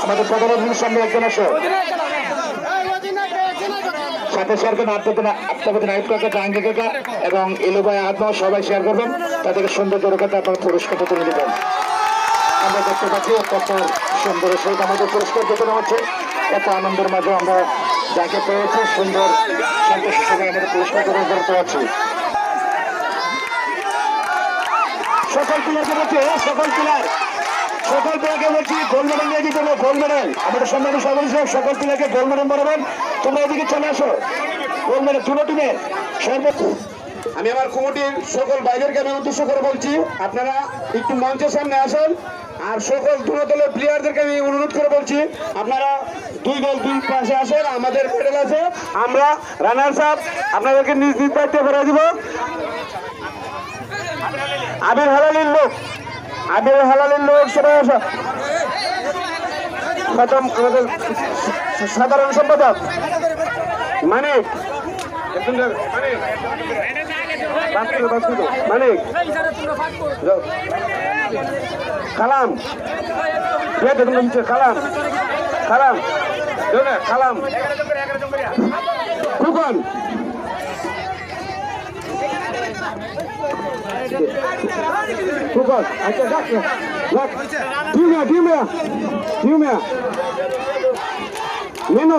আমাদের প্রধান অতিথির সামনে একজন আসে, সাথে শেয়ার করবেন আফতাবুদ্দিন নাইব কাকা, জাহাঙ্গীর কাকা এবং এলু ভাই আদনাও সবাই শেয়ার করবেন। তাদেরকে সুন্দর জোরকাতে আপনারা পুরস্কারটা তুলে দেবেন। আমরা দেখতে পাচ্ছি কত সুন্দর সহিত আমাদের পুরস্কার বিতরণ হচ্ছে। এত আনন্দের মাঝে আমরা যাকে পেয়েছি সুন্দর সন্তোষের সঙ্গে আমাদের পুরস্কার বিতরণ করতে পারছি। সকল প্লেয়ারকে বলছি সকল প্লেয়ারকে বলছি গোল্ড মেডেল নিয়ে দিতে হবে। গোল্ড মেডেল আমাদের সম্মানিত সভাপতি সাহেব সকল প্লেয়ারকে গোল্ড মেডেল বলবেন। তোমরা এদিকে চলে আসো, গোল্ড মেডেল দুটো টিমে সর্বোচ্চ। আমি আমার কমিটির সকল ভাইদেরকে আমি উদ্দেশ্য করে বলছি, আপনারা একটু মঞ্চের সামনে আসেন। আর সকল দুটো দলের প্লেয়ারদেরকে আমি অনুরোধ করে বলছি, আপনারা দুই দল দুই পাশে আসেন। আমাদের মেডেল আছে, আমরা রানার্স আপ আপনাদেরকে নিজ নিজ দায়িত্বে ফেলে দিব। আবির হালালির লোক সবাই আসা। প্রথম আমাদের সাধারণ সম্পাদক মানিক, খালাম খুকন, আচ্ছা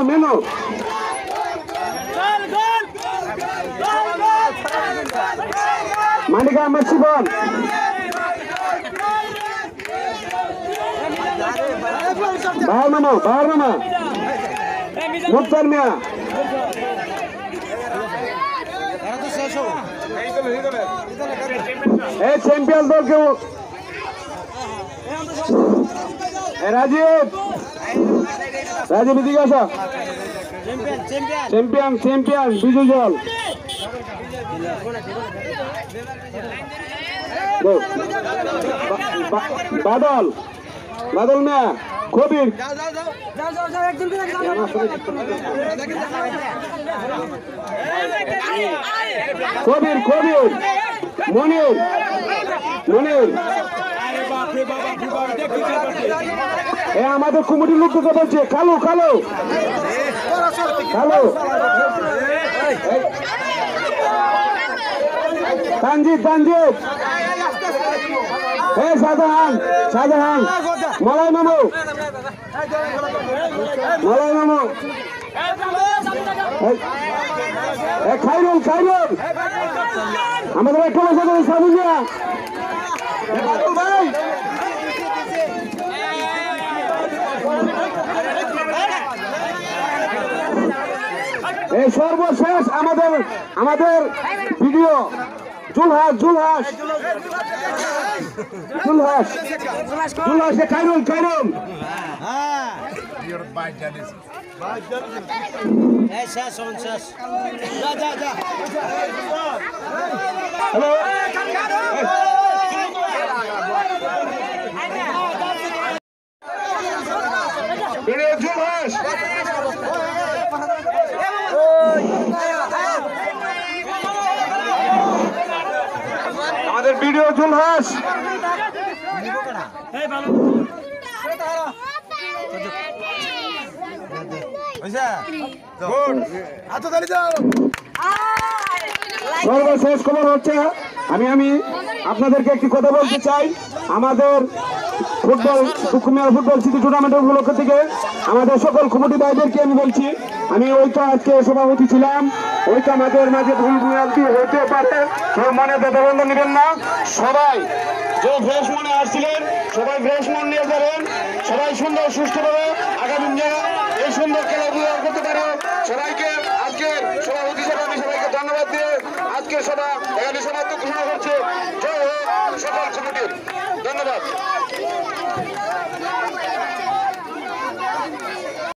মেনো মানিকা আমার শিবন, বাহার মামা মুক্তার মিয়া, এই চ্যাম্পিয়ন দল কেউ রাজীব এদিকে আসা। চ্যাম্পিয়ন বিজয় জল বাদল মিয়া, কবির মনির আমাদের কমিটির লোককে বলছে কালো তানজিদ শাহজাহান মলাই মামু খাইরুল আমাদের একটা সাবুজিয়া ভাই এই সর্বশেষ আমাদের ভিডিও জুলহাস খাইরুল হ্যালো জুলহাস আমাদের ভিডিও জুলহাস সর্বশেষ খবর হচ্ছে আমি আপনাদেরকে একটি কথা বলতে চাই। আমাদের ফুটবল স্মৃতি টুর্নামেন্টের উপলক্ষ থেকে আমাদের সকল কমিটি ভাইদেরকে আমি বলছি, আমি ওই তো আজকে সভাপতি ছিলাম, ওই তো আমাদের মাঝে ভুল ভ্রান্তি হতে পারে, কেউ মনে বেদবন্ধ নেবেন না। সবাই যে ফ্রেশ মনে আসছিলেন সবাই ফ্রেশ মন নিয়ে যাবেন, সবাই সুন্দর সুষ্ঠুভাবে আগামী দিনে এই সুন্দর খেলাধুলা করতে পারে। সবাইকে আজকের সভাপতি হিসেবে আমি সবাইকে ধন্যবাদ দিয়ে আজকের সভা এখানে সমাপ্ত ঘোষণা করছে। জয় হোক সকল কমিটির, ধন্যবাদ।